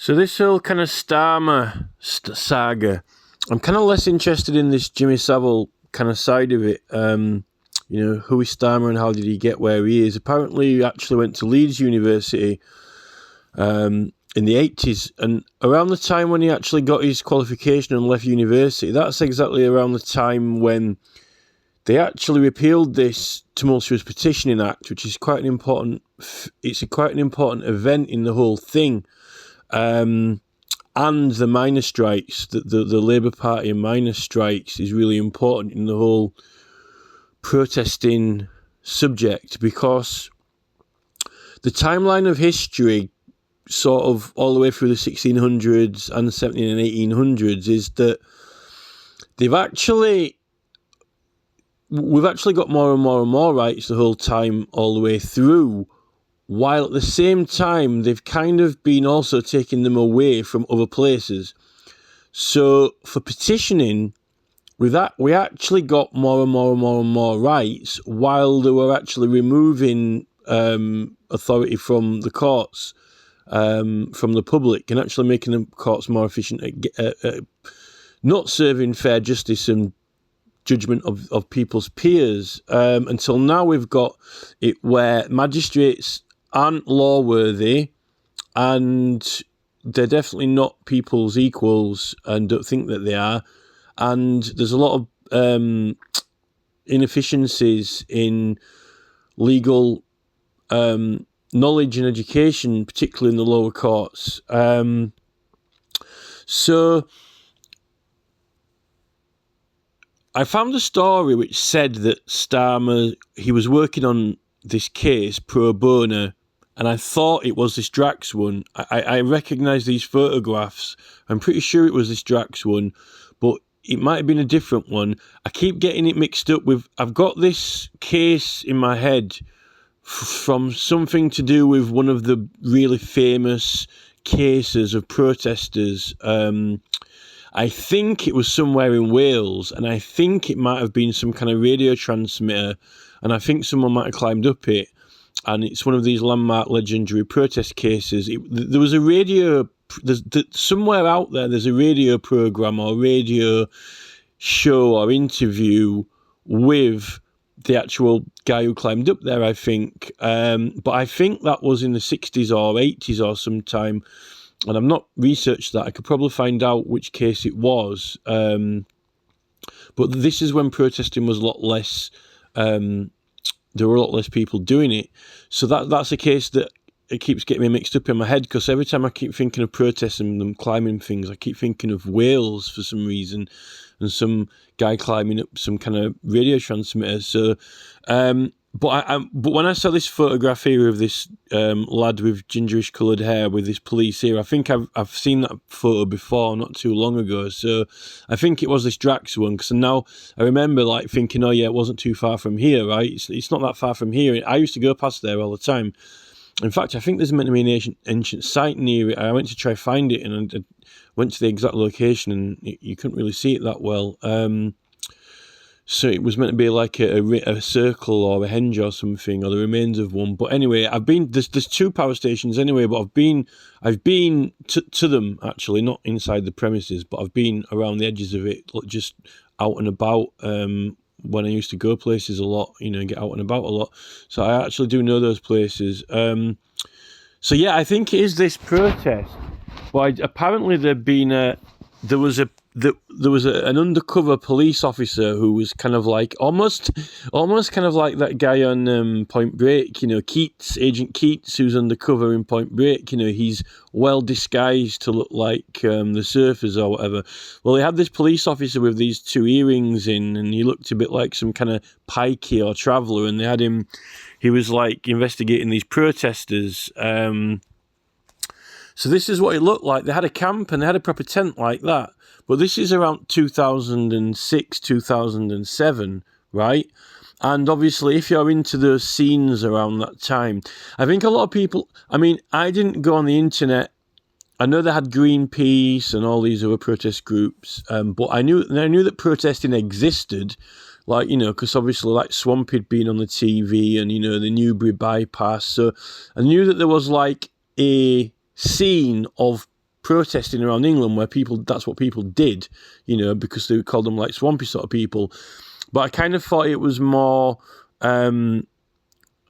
So this whole kind of Starmer saga, I'm kind of less interested in this Jimmy Savile kind of side of it. Who is Starmer and how did he get where he is? Apparently, he actually went to Leeds University in the 80s, and around the time when he actually got his qualification and left university, that's exactly around the time when they actually repealed this tumultuous petitioning act, which is quite an important. It's quite an important event in the whole thing. And the miners' strikes, the Labour Party and miners' strikes is really important in the whole protesting subject, because the timeline of history, sort of all the way through the 1600s and the 17 and 1800s, is that we've actually got more and more and more rights the whole time, all the way through, while at the same time they've kind of been also taking them away from other places. So for petitioning, we actually got more and more and more and more rights, while they were actually removing authority from the courts, from the public, and actually making the courts more efficient at not serving fair justice and judgment of people's peers. Until now we've got it where magistrates aren't law-worthy, and they're definitely not people's equals, and don't think that they are. And there's a lot of inefficiencies in legal knowledge and education, particularly in the lower courts. So I found a story which said that Starmer, he was working on this case pro bono, and I thought it was this Drax one. I recognise these photographs. I'm pretty sure it was this Drax one, but it might have been a different one. I keep getting it mixed up with... I've got this case in my head from something to do with one of the really famous cases of protesters. I think it was somewhere in Wales, and I think it might have been some kind of radio transmitter, and I think someone might have climbed up it, and it's one of these landmark legendary protest cases. There was a radio... somewhere out there's a radio program or radio show or interview with the actual guy who climbed up there, I think. But I think that was in the 60s or 80s or sometime, and I've not researched that. I could probably find out which case it was. But this is when protesting was a lot less... there were a lot less people doing it. So that's a case that it keeps getting me mixed up in my head, because every time I keep thinking of protests and them climbing things, I keep thinking of Wales for some reason, and some guy climbing up some kind of radio transmitter. So, but when I saw this photograph here of this lad with gingerish coloured hair with this police here, I think I've seen that photo before, not too long ago. So I think it was this Drax one, because now I remember like thinking, oh yeah, it wasn't too far from here, right? It's not that far from here. I used to go past there all the time. In fact, I think there's meant to be an ancient site near it. I went to try find it, and I went to the exact location, and you couldn't really see it that well. So it was meant to be like a circle or a henge or something, or the remains of one. But anyway, I've been there's two power stations anyway, but I've been to them actually, not inside the premises, but I've been around the edges of it, just out and about. When I used to go places a lot, get out and about a lot. So I actually do know those places. So yeah, I think it is this protest. But apparently there was an undercover police officer who was kind of like almost kind of like that guy on Point Break, Keats, Agent Keats, who's undercover in Point Break. He's well disguised to look like the surfers or whatever. Well, they had this police officer with these two earrings in, and he looked a bit like some kind of pikey or traveller, and they had him. He was like investigating these protesters. So this is what it looked like. They had a camp and they had a proper tent like that. But this is around 2006, 2007, right? And obviously, if you're into those scenes around that time, I think a lot of people... I mean, I didn't go on the internet. I know they had Greenpeace and all these other protest groups, but I knew that protesting existed, like, because obviously, like, Swamp had been on the TV and, the Newbury bypass. So I knew that there was, like, a scene of protesting around England where that's what people did, because they called them like swampy sort of people. But I kind of thought it was more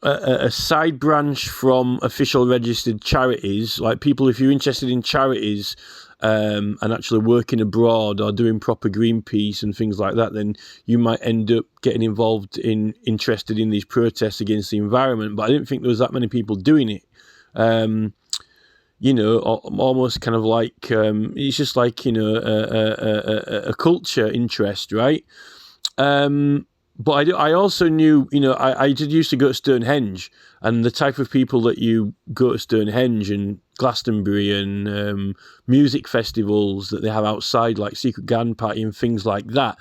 a side branch from official registered charities. Like people, if you're interested in charities and actually working abroad or doing proper Greenpeace and things like that, then you might end up getting interested in these protests against the environment. But I didn't think there was that many people doing it. Almost kind of like it's just like a culture interest, right? But I also knew, I did used to go to Stonehenge, and the type of people that you go to Stonehenge and Glastonbury and music festivals that they have outside, like Secret Garden Party and things like that.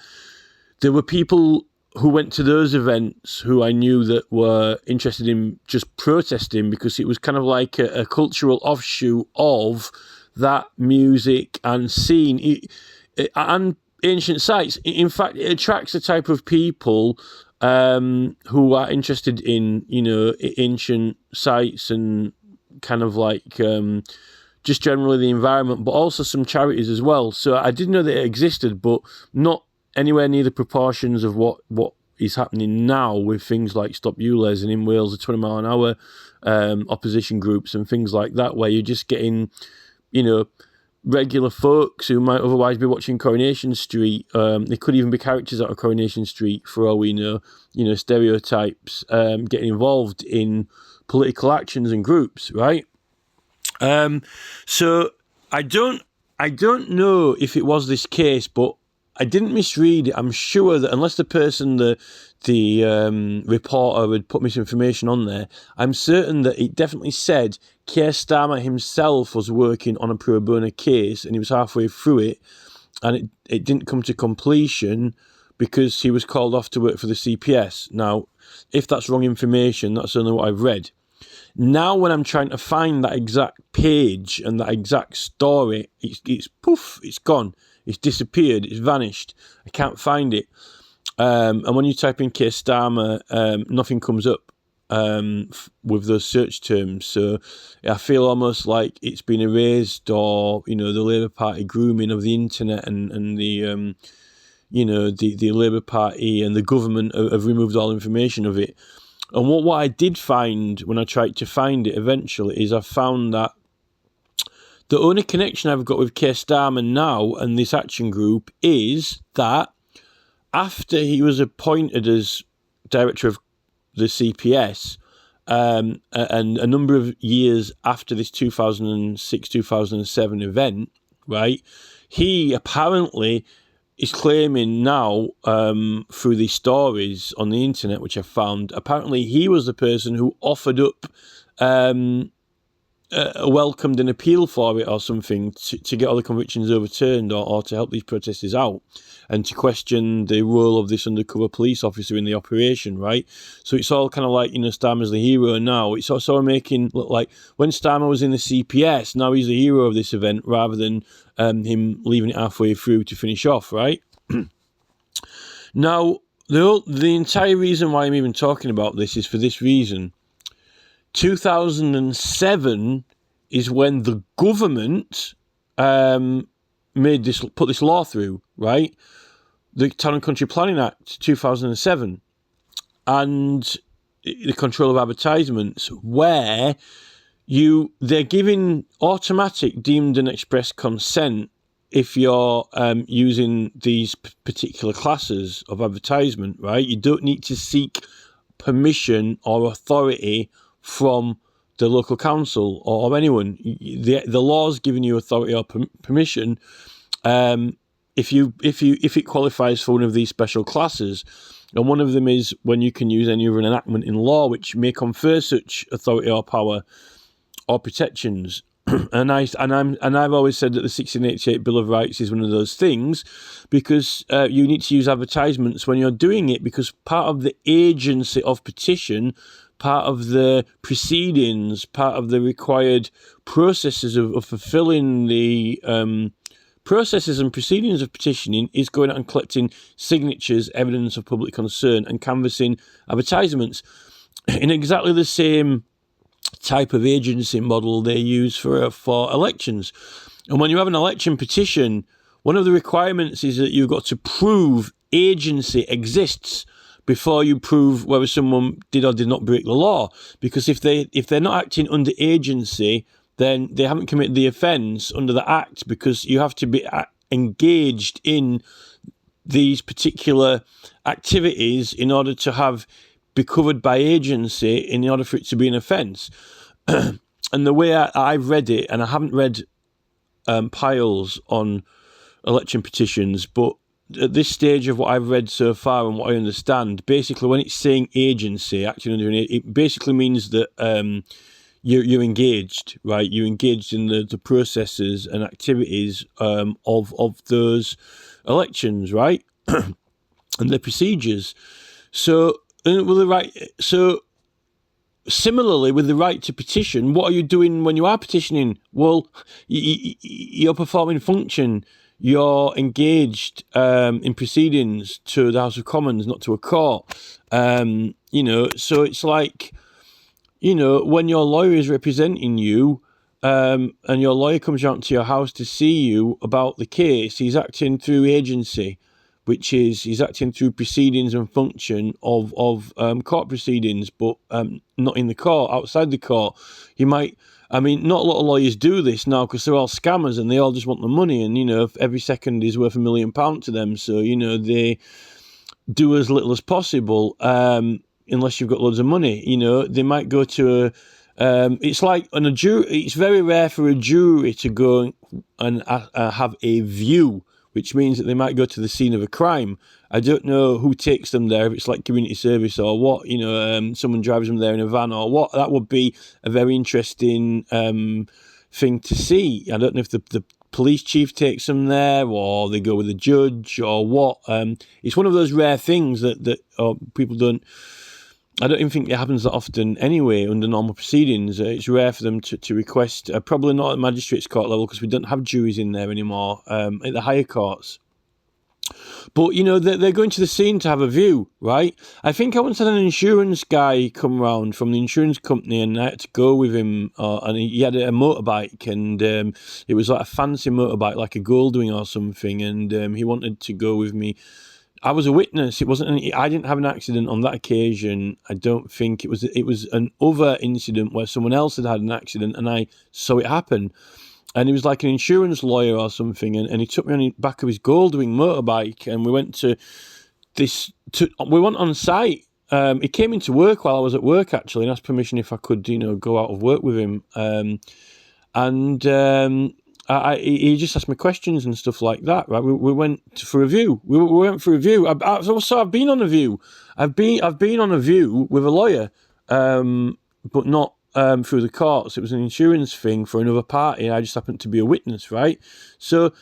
There were people who went to those events who I knew that were interested in just protesting, because it was kind of like a cultural offshoot of that music and scene and ancient sites. In fact, it attracts a type of people who are interested in, ancient sites and kind of like just generally the environment, but also some charities as well. So I did know that it existed, but not anywhere near the proportions of what is happening now with things like Stop ULEZ and in Wales, the 20 mile an hour opposition groups and things like that, where you're just getting, regular folks who might otherwise be watching Coronation Street. They could even be characters out of Coronation Street, for all we know, stereotypes, getting involved in political actions and groups, right? So I don't know if it was this case, but I didn't misread it. I'm sure that unless the person, the reporter, had put misinformation on there, I'm certain that it definitely said Keir Starmer himself was working on a pro bono case and he was halfway through it, and it didn't come to completion because he was called off to work for the CPS. Now, if that's wrong information, that's only what I've read. Now, when I'm trying to find that exact page and that exact story, it's poof, it's gone. It's disappeared. It's vanished. I can't find it. And when you type in Keir Starmer, nothing comes up with those search terms. So I feel almost like it's been erased, or the Labour Party grooming of the internet and the the Labour Party and the government have removed all information of it. And what I did find when I tried to find it eventually is I found that the only connection I've got with Keir Starmer now and this action group is that after he was appointed as director of the CPS, and a number of years after this 2006-2007 event, right, he apparently is claiming now, through these stories on the internet, which I found, apparently he was the person who offered up welcomed an appeal for it or something to get all the convictions overturned, or to help these protesters out and to question the role of this undercover police officer in the operation, right? So it's all kind of like, Starmer's the hero now. It's also making look like when Starmer was in the CPS, now he's the hero of this event rather than him leaving it halfway through to finish off, right? Now, the entire reason why I'm even talking about this is for this reason. 2007 is when the government put this law through, right? The Town and Country Planning Act 2007, and the control of advertisements, where they're giving automatic deemed and express consent if you're using these particular classes of advertisement, right? You don't need to seek permission or authority from the local council or anyone. The law's giving you authority or permission if it qualifies for one of these special classes, and one of them is when you can use any other enactment in law which may confer such authority or power or protections. And I've always said that the 1688 Bill of Rights is one of those things, because you need to use advertisements when you're doing it, because part of the agency of petition, part of the proceedings, part of the required processes of fulfilling the processes and proceedings of petitioning is going out and collecting signatures, evidence of public concern, and canvassing advertisements in exactly the same type of agency model they use for elections. And when you have an election petition, one of the requirements is that you've got to prove agency exists before you prove whether someone did or did not break the law. Because if they're not acting under agency, then they haven't committed the offence under the Act, because you have to be engaged in these particular activities in order to be covered by agency, in order for it to be an offence. And the way I've read it, and I haven't read piles on election petitions, but at this stage of what I've read so far and what I understand, basically when it's saying agency, acting under it basically means that you're engaged, right? You're engaged in the processes and activities of those elections, right? And the procedures. So similarly, with the right to petition, what are you doing when you are petitioning? Well, you're performing function. You're engaged in proceedings to the House of Commons, not to a court. So it's like, when your lawyer is representing you, and your lawyer comes out to your house to see you about the case, he's acting through agency, which is he's acting through proceedings and function of court proceedings, but not in the court, outside the court. Not a lot of lawyers do this now because they're all scammers and they all just want the money, and, if every second is worth £1 million to them. So, they do as little as possible, unless you've got loads of money. They might go to it's like on a jury. It's very rare for a jury to go and have a view, which means that they might go to the scene of a crime. I don't know who takes them there, if it's like community service or what, someone drives them there in a van or what. That would be a very interesting thing to see. I don't know if the police chief takes them there, or they go with the judge, or what. It's one of those rare things that people don't... I don't even think it happens that often anyway under normal proceedings. It's rare for them to request, probably not at magistrates court level, because we don't have juries in there anymore, at the higher courts. But, they're going to the scene to have a view, right? I think I once had an insurance guy come round from the insurance company, and I had to go with him, and he had a motorbike, and it was like a fancy motorbike, like a Goldwing or something, and he wanted to go with me. I was a witness. I didn't have an accident on that occasion. I don't think it was an other incident where someone else had an accident, and I saw it happen. And he was like an insurance lawyer or something, and he took me on the back of his Goldwing motorbike, and we went we went on site. He came into work while I was at work, actually, and asked permission if I could, go out of work with him. He just asked me questions and stuff like that, right? We went for a view. We went for a view. I've been on a view. I've been on a view with a lawyer, but not through the courts. It was an insurance thing for another party. I just happened to be a witness, right? So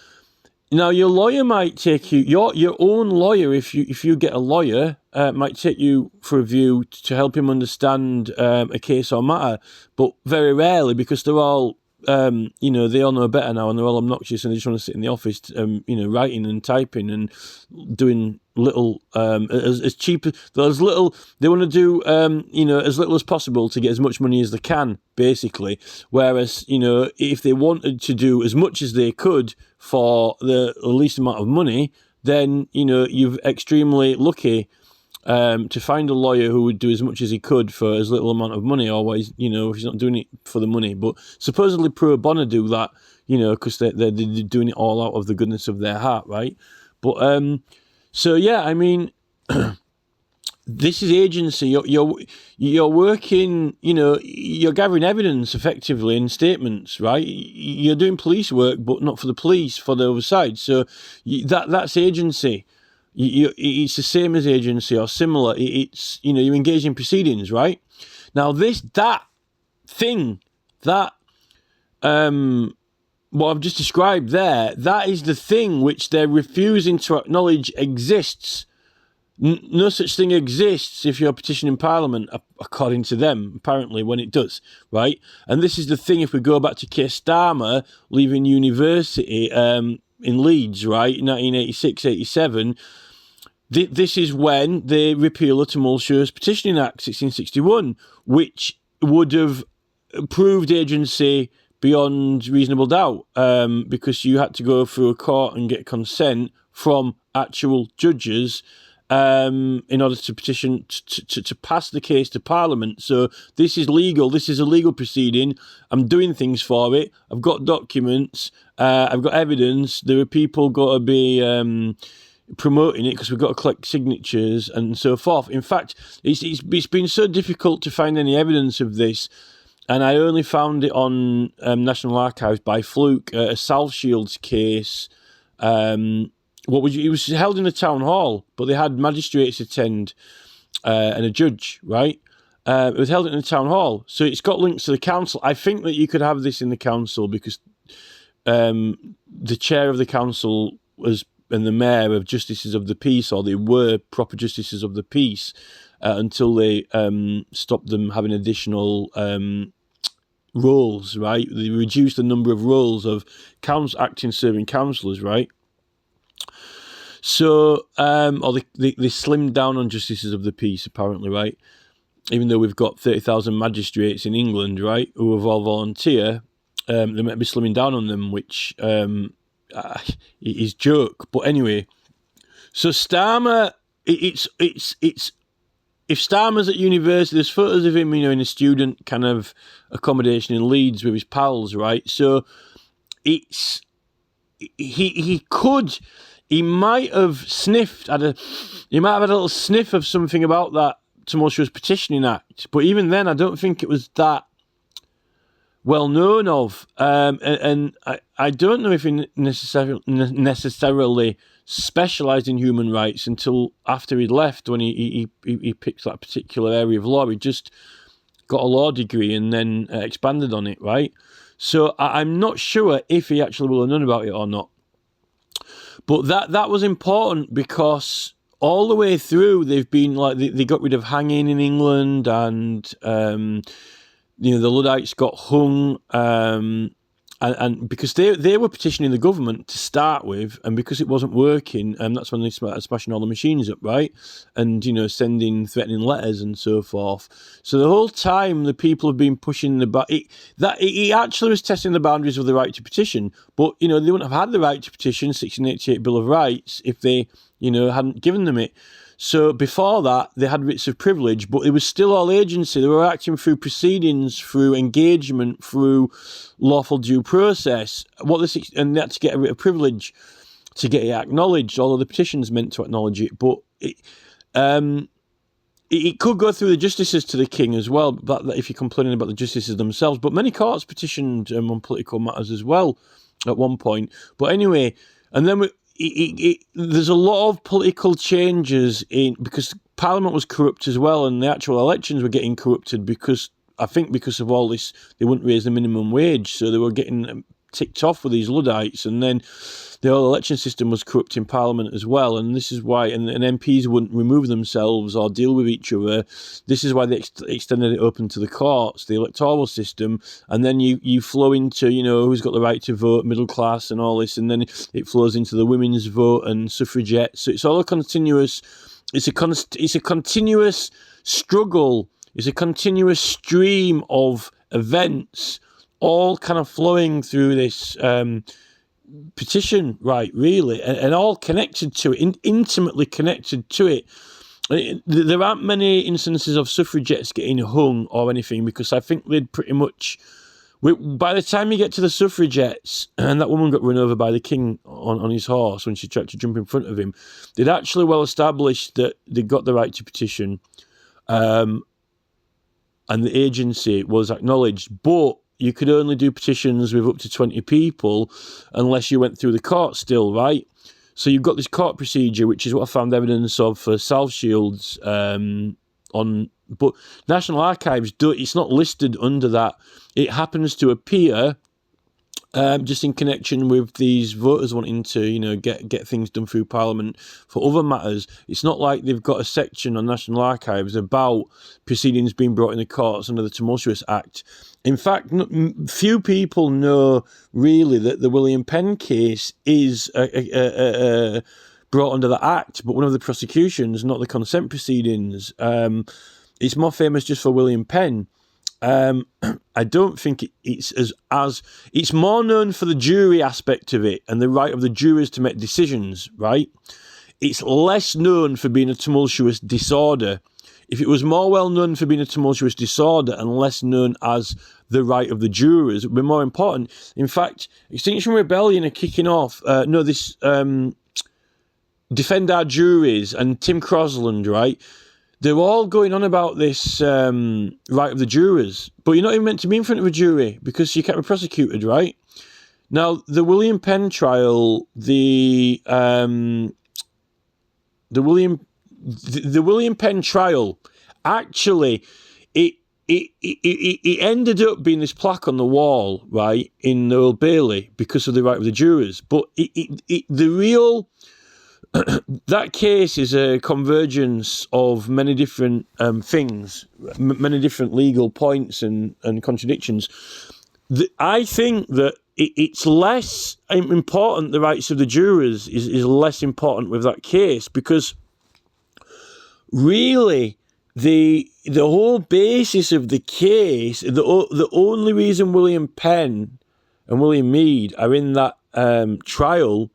now your lawyer might take you, your own lawyer, if you get a lawyer, might take you for a view to help him understand a case or matter, but very rarely, because they're all they all know better now, and they're all obnoxious, and they just want to sit in the office, writing and typing and doing little, as cheap as little. They want to do, as little as possible to get as much money as they can, basically. Whereas, if they wanted to do as much as they could for the least amount of money, then, you're extremely lucky to find a lawyer who would do as much as he could for as little amount of money. Always, if he's not doing it for the money. But supposedly pro bono do that, because they're doing it all out of the goodness of their heart, right? But this is agency. You're working. You're gathering evidence effectively in statements, right? You're doing police work, but not for the police, for the other side. So that's agency. It's the same as agency or similar. It's, you engage in proceedings, right? Now what I've just described there, that is the thing which they're refusing to acknowledge exists. No such thing exists if you're petitioning Parliament, according to them, apparently, when it does, right? And this is the thing, if we go back to Keir Starmer leaving university in Leeds, right, in 1986-87, this is when they repeal the Tumultuous Petitioning Act 1661, which would have proved agency beyond reasonable doubt, because you had to go through a court and get consent from actual judges in order to petition to pass the case to Parliament. So this is legal. This is a legal proceeding. I'm doing things for it. I've got documents. I've got evidence. There are people got to be promoting it because we've got to collect signatures and so forth. In fact, it's been so difficult to find any evidence of this, and I only found it on National Archives by fluke. A South Shields case. It was held in a town hall, but they had magistrates attend and a judge, right? It was held in a town hall, so it's got links to the council. I think that you could have this in the council because the chair of the council and the mayor of Justices of the Peace, or they were proper Justices of the Peace until they stopped them having additional roles, right? They reduced the number of roles of acting serving councillors, right? So, or they slimmed down on Justices of the Peace, apparently, right? Even though we've got 30,000 magistrates in England, right, who are all volunteer, they might be slimming down on them, which is joke. But anyway, so Starmer, it's if Starmer's at university, there's photos of him, in a student kind of accommodation in Leeds with his pals, right? So it's he might have had a little sniff of something about that Tumultuous Petitioning Act, but even then, I don't think it was that well known of, and I don't know if he necessarily specialised in human rights until after he'd left, when he picked that particular area of law. He just got a law degree and then expanded on it, right? So I'm not sure if he actually will have known about it or not. But that was important because all the way through they've been like they got rid of hanging in England, and the Luddites got hung, and because they were petitioning the government to start with, and because it wasn't working, and that's when they started smashing all the machines up, right? And sending threatening letters and so forth. So the whole time the people have been pushing he actually was testing the boundaries of the right to petition, but they wouldn't have had the right to petition, 1688 Bill of Rights, if they hadn't given them it. So before that, they had writs of privilege, but it was still all agency. They were acting through proceedings, through engagement, through lawful due process. And they had to get a writ of privilege to get it acknowledged, although the petition's meant to acknowledge it. But it could go through the justices to the king as well, but if you're complaining about the justices themselves. But many courts petitioned on political matters as well at one point. But anyway, and then there's a lot of political changes because Parliament was corrupt as well, and the actual elections were getting corrupted because of all this, they wouldn't raise the minimum wage, so they were getting ticked off with these Luddites, and then the whole election system was corrupt in Parliament as well, and this is why, and MPs wouldn't remove themselves or deal with each other. This is why they extended it open to the courts, the electoral system, and then you flow into, who's got the right to vote, middle class and all this, and then it flows into the women's vote and suffragettes. So it's all a continuous, it's a continuous struggle, it's a continuous stream of events, all kind of flowing through this petition, right, really, and all connected to it, intimately connected to it. There aren't many instances of suffragettes getting hung or anything, because I think they'd pretty much, by the time you get to the suffragettes, and that woman got run over by the king on his horse when she tried to jump in front of him, they'd actually well established that they got the right to petition, and the agency was acknowledged, but you could only do petitions with up to 20 people unless you went through the court still, right? So you've got this court procedure, which is what I found evidence of for South Shields but National Archives, it's not listed under that. It happens to appear just in connection with these voters wanting to, get things done through Parliament for other matters. It's not like they've got a section on National Archives about proceedings being brought in the courts under the Tumultuous Act. In fact, few people know really that the William Penn case is brought under the Act, but one of the prosecutions, not the consent proceedings. It's more famous just for William Penn. I don't think it's as it's more known for the jury aspect of it and the right of the jurors to make decisions, right? It's less known for being a tumultuous disorder. If it was more well known for being a tumultuous disorder and less known as the right of the jurors, it would be more important. In fact, Extinction Rebellion are kicking off. Defend Our Juries and Tim Crosland, right? They're all going on about this right of the jurors, but you're not even meant to be in front of a jury because you can't be prosecuted, right? Now, the William Penn trial, the William Penn trial, actually, it ended up being this plaque on the wall, right, in the Old Bailey because of the right of the jurors. But the real that case is a convergence of many different things, many different legal points and contradictions. I think that it's less important, the rights of the jurors is less important with that case, because really the whole basis of the case, the only reason William Penn and William Mead are in that trial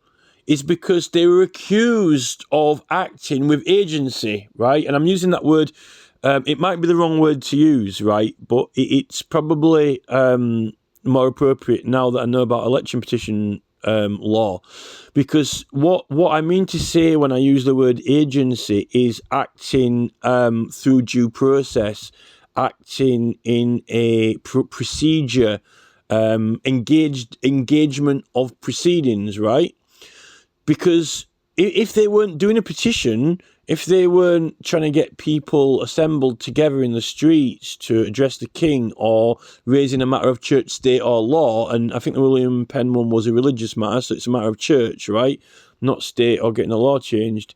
is because they were accused of acting with agency, right? And I'm using that word, it might be the wrong word to use, right? But it's probably more appropriate now that I know about election petition law. Because what I mean to say when I use the word agency is acting through due process, acting in a procedure, engagement of proceedings, right? Because if they weren't doing a petition, if they weren't trying to get people assembled together in the streets to address the king or raising a matter of church, state or law, and I think the William Penn one was a religious matter, so it's a matter of church, right? Not state or getting the law changed.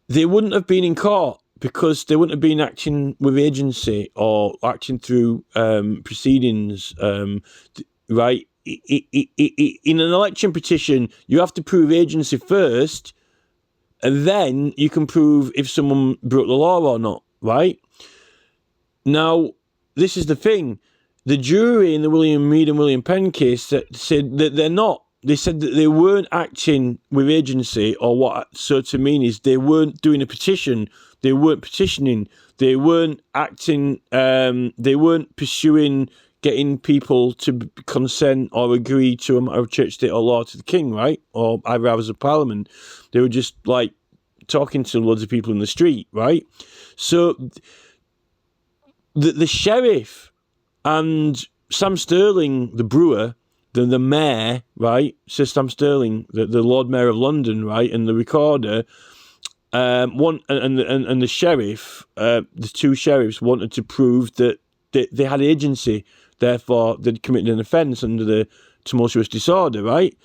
They wouldn't have been in court because they wouldn't have been acting with agency or acting through proceedings, right? In an election petition, you have to prove agency first, and then you can prove if someone broke the law or not, right? Now, this is the thing. The jury in the William Mead and William Penn case said that they're not. They said that they weren't acting with agency, or what so to mean is they weren't doing a petition, they weren't petitioning, they weren't acting, they weren't pursuing getting people to consent or agree to a matter of church, state or law to the king, right? Or either Houses of Parliament. They were just like talking to loads of people in the street, right? So the sheriff and Sam Sterling, the brewer, the mayor, right? Sir Sam Sterling, the Lord Mayor of London, right? And the recorder, and the sheriff, the two sheriffs wanted to prove that they had agency. Therefore, they'd committed an offence under the tumultuous disorder, right?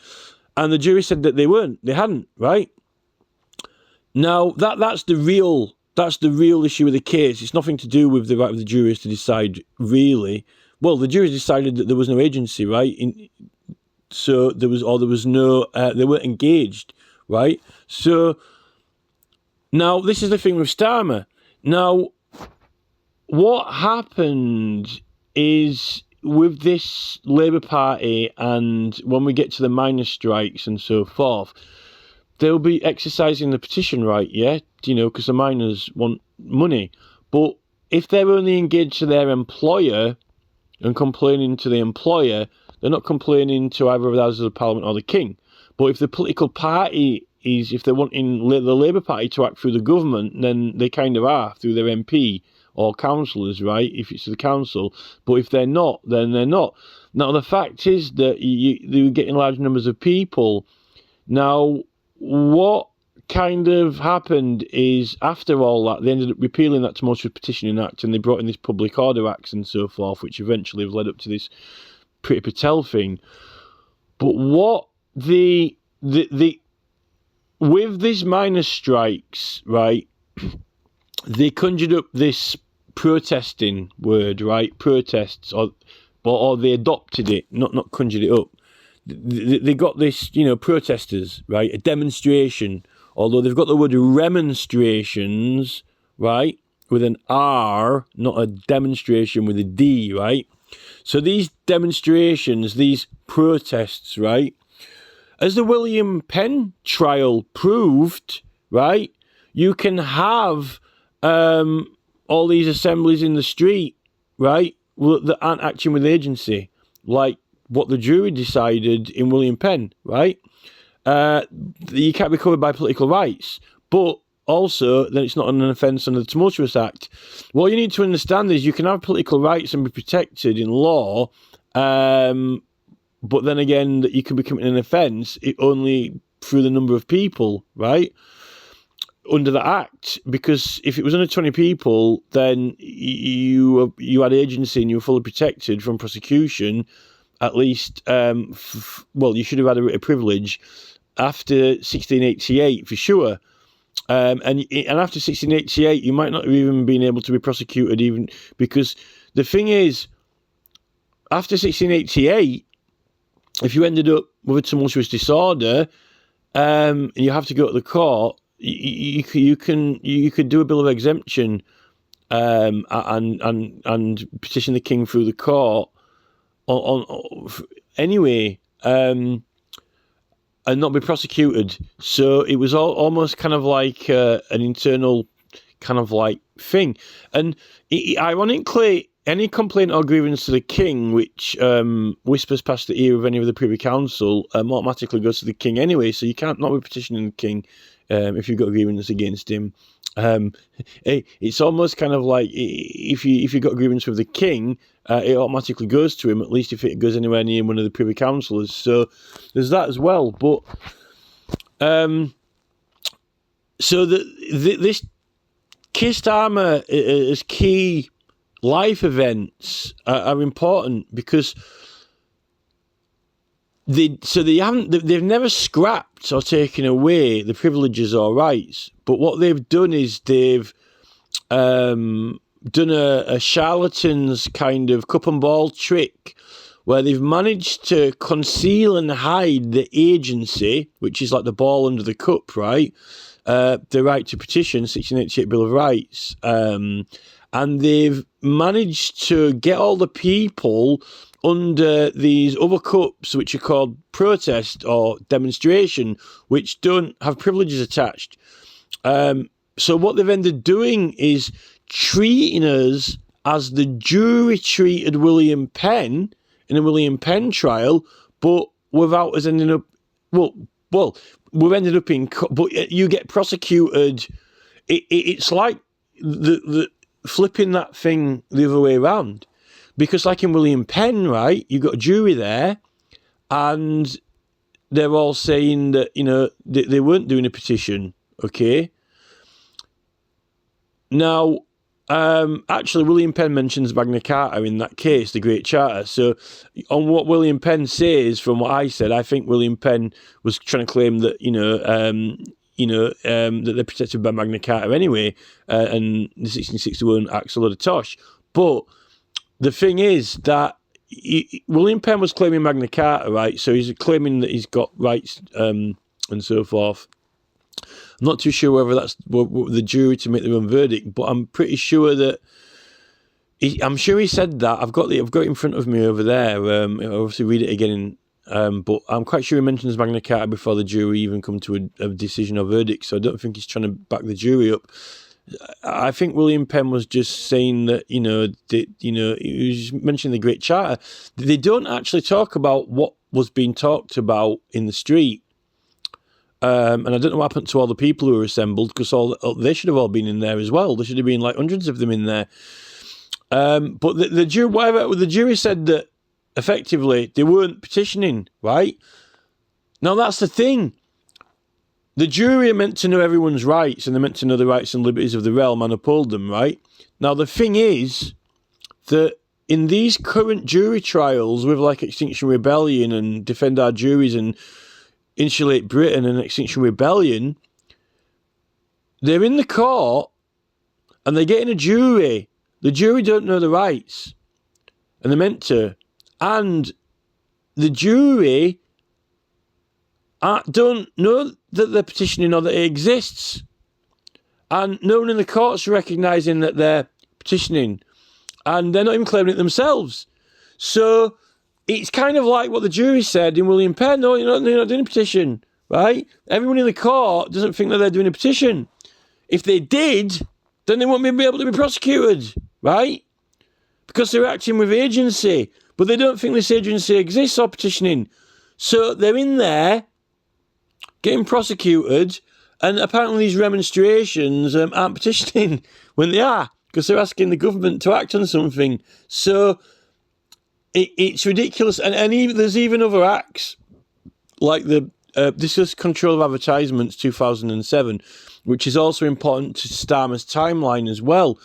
And the jury said that they hadn't, right? Now, that's the real issue with the case. It's nothing to do with the right of the juries to decide, really. Well, the jury decided that there was no agency, right? So there was no, they weren't engaged, right? So now this is the thing with Starmer. Now, what happened is with this Labour Party, and when we get to the miners' strikes and so forth, they'll be exercising the petition right, yeah? Because the miners want money. But if they're only engaged to their employer and complaining to the employer, they're not complaining to either of the Houses of Parliament or the King. But if the political party if they're wanting the Labour Party to act through the government, then they kind of are, through their MP or councillors, right, if it's the council. But if they're not, then they're not. Now, the fact is that they were getting large numbers of people. Now, what kind of happened is, after all that, they ended up repealing that Tumultuous Petitioning Act, and they brought in this Public Order Acts and so forth, which eventually have led up to this Priti Patel thing. But what with these miners' strikes, right, they conjured up this protesting word, right? Protests, or they adopted it, not conjured it up. They got this, protesters, right? A demonstration, although they've got the word remonstrations, right? with an R, not a demonstration with a D, right? So these demonstrations, these protests, right, as the William Penn trial proved, right, you can have all these assemblies in the street, right, that aren't acting with agency, like what the jury decided in William Penn, right? You can't be covered by political rights, but also then it's not an offence under the Tumultuous Act. What you need to understand is you can have political rights and be protected in law, but then again, that you can be committing an offence only through the number of people, right? Under the Act, because if it was under 20 people, then you had agency and you were fully protected from prosecution. At least, well, you should have had a privilege after 1688 for sure. And after 1688, you might not have even been able to be prosecuted, even because the thing is, after 1688, if you ended up with a tumultuous disorder, and you have to go to the court, you could do a bill of exemption, and petition the king through the court anyway, and not be prosecuted. So it was almost kind of like an internal kind of like thing. And ironically, any complaint or grievance to the king which whispers past the ear of any of the Privy Council automatically goes to the king anyway, so you can't not be petitioning the king if you've got a grievance against him. It's almost kind of like if you've got a grievance with the king, it automatically goes to him, at least if it goes anywhere near one of the Privy Councillors. So there's that as well. But so this Keir Starmer as key life events are important because they've never scrapped or taken away the privileges or rights, but what they've done is they've done a charlatan's kind of cup and ball trick where they've managed to conceal and hide the agency, which is like the ball under the cup, right? The right to petition, 1688 Bill of Rights, and they've managed to get all the people under these other cups, which are called protest or demonstration, which don't have privileges attached. So what they've ended up doing is treating us as the jury treated William Penn in a William Penn trial, but without us ending up, well, we've ended up in, but you get prosecuted. It's like the flipping that thing the other way around. Because like in William Penn, right, you've got a jury there, and they're all saying that, you know, they weren't doing a petition, okay? Now, actually, William Penn mentions Magna Carta in that case, the Great Charter. So on what William Penn says, from what I said, I think William Penn was trying to claim that, that they're protected by Magna Carta anyway, and the 1661 Act's a load of tosh. But the thing is that William Penn was claiming Magna Carta, right? So he's claiming that he's got rights and so forth. I'm not too sure whether that's the jury to make their own verdict, but I'm pretty sure that I'm sure he said that. I've got it in front of me over there. I'll obviously read it again, but I'm quite sure he mentions Magna Carta before the jury even come to a decision or verdict. So I don't think he's trying to back the jury up. I think William Penn was just saying that, he was mentioning the Great Charter. They don't actually talk about what was being talked about in the street. And I don't know what happened to all the people who were assembled, because they should have all been in there as well. There should have been like hundreds of them in there. But the jury said that effectively they weren't petitioning, right? Now that's the thing. The jury are meant to know everyone's rights, and they're meant to know the rights and liberties of the realm and uphold them, right? Now the thing is that in these current jury trials with like Extinction Rebellion and Defend Our Juries and Insulate Britain and Extinction Rebellion, they're in the court and they're getting a jury. The jury don't know the rights, and they're meant to. And the jury don't know that they're petitioning or that it exists. and no one in the court's recognising that they're petitioning, and they're not even claiming it themselves. So it's kind of like what the jury said in William Penn. No, you're not doing a petition, right? Everyone in the court doesn't think that they're doing a petition. If they did, then they won't be able to be prosecuted, right? Because they're acting with agency, but they don't think this agency exists or petitioning. So they're in there getting prosecuted, and apparently these remonstrations aren't petitioning when they are, because they're asking the government to act on something. So it's ridiculous. And even, there's even other acts, like the Discuss Control of Advertisements 2007, which is also important to Starmer's timeline as well,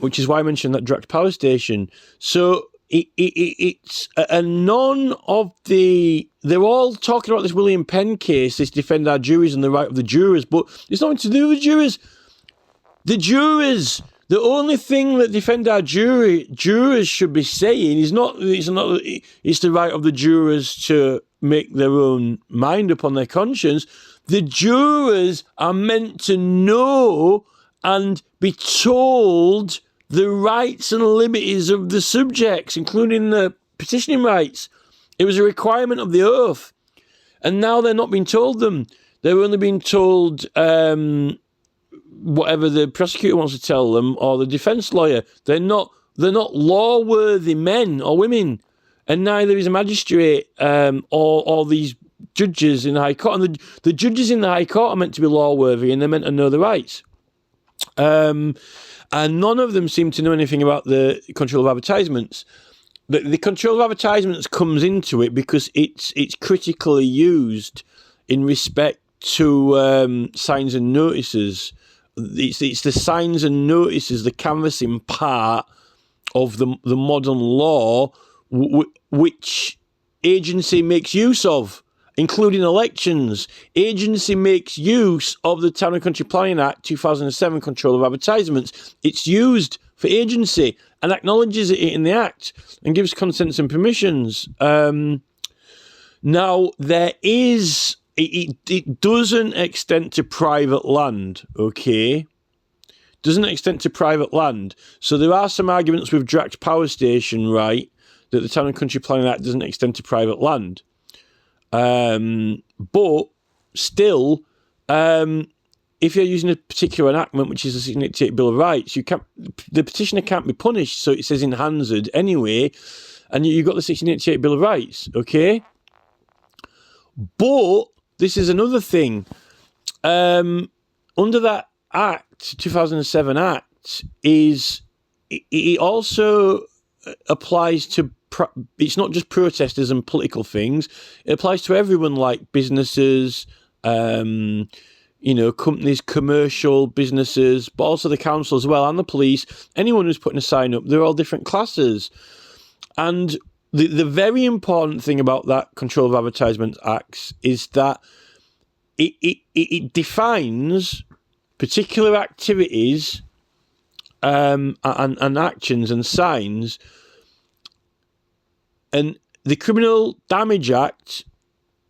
which is why I mentioned that Drax Power Station. So it's none of the... They're all talking about this William Penn case, this defend our juries and the right of the jurors, but it's nothing to do with jurors. The jurors, the only thing that defend our jurors should be saying is it's the right of the jurors to make their own mind up on their conscience. The jurors are meant to know and be told the rights and liberties of the subjects, including the petitioning rights. It was a requirement of the oath. And now they're not being told them. They're only being told whatever the prosecutor wants to tell them, or the defence lawyer. They're not law-worthy men or women, and neither is a magistrate or these judges in the High Court. And the judges in the High Court are meant to be law-worthy, and they're meant to know the rights. And none of them seem to know anything about the control of advertisements. The control of advertisements comes into it because it's critically used in respect to signs and notices. It's the signs and notices, the canvassing part of the modern law, which agency makes use of, including elections. Agency makes use of the Town and Country Planning Act 2007 control of advertisements. It's used for agency and acknowledges it in the Act and gives consents and permissions. Now, there is... It doesn't extend to private land, okay? Doesn't extend to private land. So there are some arguments with Drax Power Station, right, that the Town and Country Planning Act doesn't extend to private land. But still, if you're using a particular enactment, which is a Significant Bill of Rights, the petitioner can't be punished, so it says in Hansard anyway, and you've got the 1688 Bill of Rights, okay? But this is another thing. Under that Act, 2007 Act, it also applies to... It's not just protesters and political things. It applies to everyone, like businesses, companies, commercial businesses, but also the council as well, and the police. Anyone who's putting a sign up, they're all different classes. And the very important thing about that Control of Advertisement Acts is that it defines particular activities and actions and signs. And the Criminal Damage Act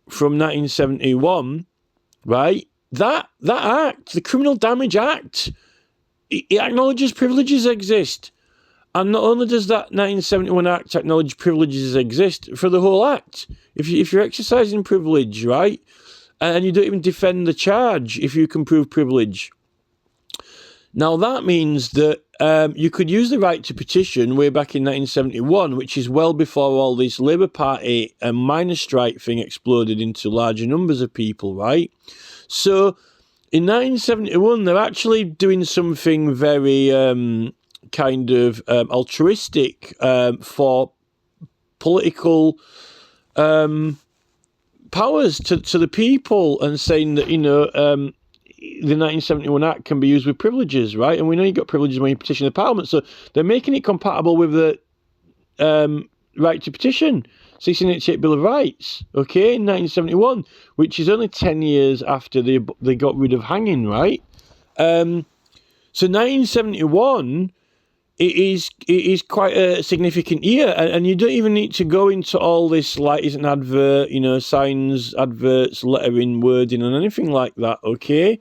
from 1971, right? That act, the Criminal Damage Act, it acknowledges privileges exist. And not only does that 1971 Act acknowledge privileges exist for the whole Act, if you're exercising privilege, right, and you don't even defend the charge if you can prove privilege. Now, that means that you could use the right to petition way back in 1971, which is well before all this Labour Party and miners' strike thing exploded into larger numbers of people, right? So, in 1971, they're actually doing something very... kind of altruistic for political powers to the people, and saying that, the 1971 Act can be used with privileges, right? And we know you've got privileges when you petition the Parliament, so they're making it compatible with the right to petition, 1688 Bill of Rights, okay, in 1971, which is only 10 years after they got rid of hanging, right? So 1971... It is quite a significant year, and you don't even need to go into all this, like, is an advert, signs, adverts, lettering, wording, and anything like that, okay?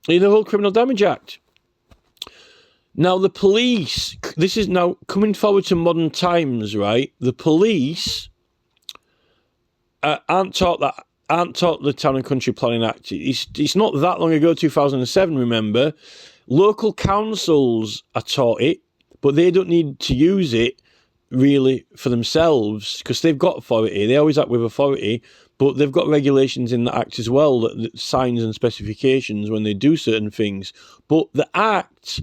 in the whole Criminal Damage Act. Now, the police, this is now coming forward to modern times, right? The police aren't taught the Town and Country Planning Act. It's not that long ago, 2007, remember. Local councils are taught it, but they don't need to use it really for themselves because they've got authority. They always act with authority, but they've got regulations in the Act as well, that signs and specifications when they do certain things. But the Act,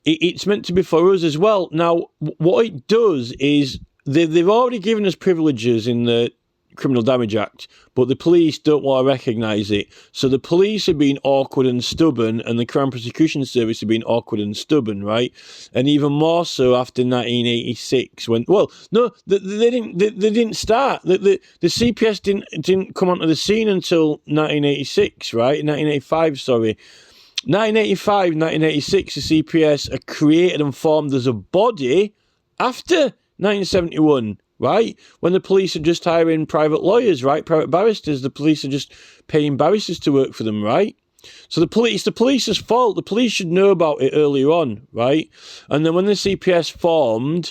it's meant to be for us as well. Now, what it does is they've already given us privileges in the Criminal Damage Act, but the police don't want to recognise it. So the police are being awkward and stubborn, and the Crown Prosecution Service are being awkward and stubborn, right? And even more so after 1986, when they didn't start. The CPS didn't come onto the scene until 1986, right? 1985, sorry. 1985, 1986, the CPS are created and formed as a body after 1971. Right? When the police are just hiring private lawyers, right? Private barristers, the police are just paying barristers to work for them, right? So the police's fault. The police should know about it earlier on, right? And then when the CPS formed,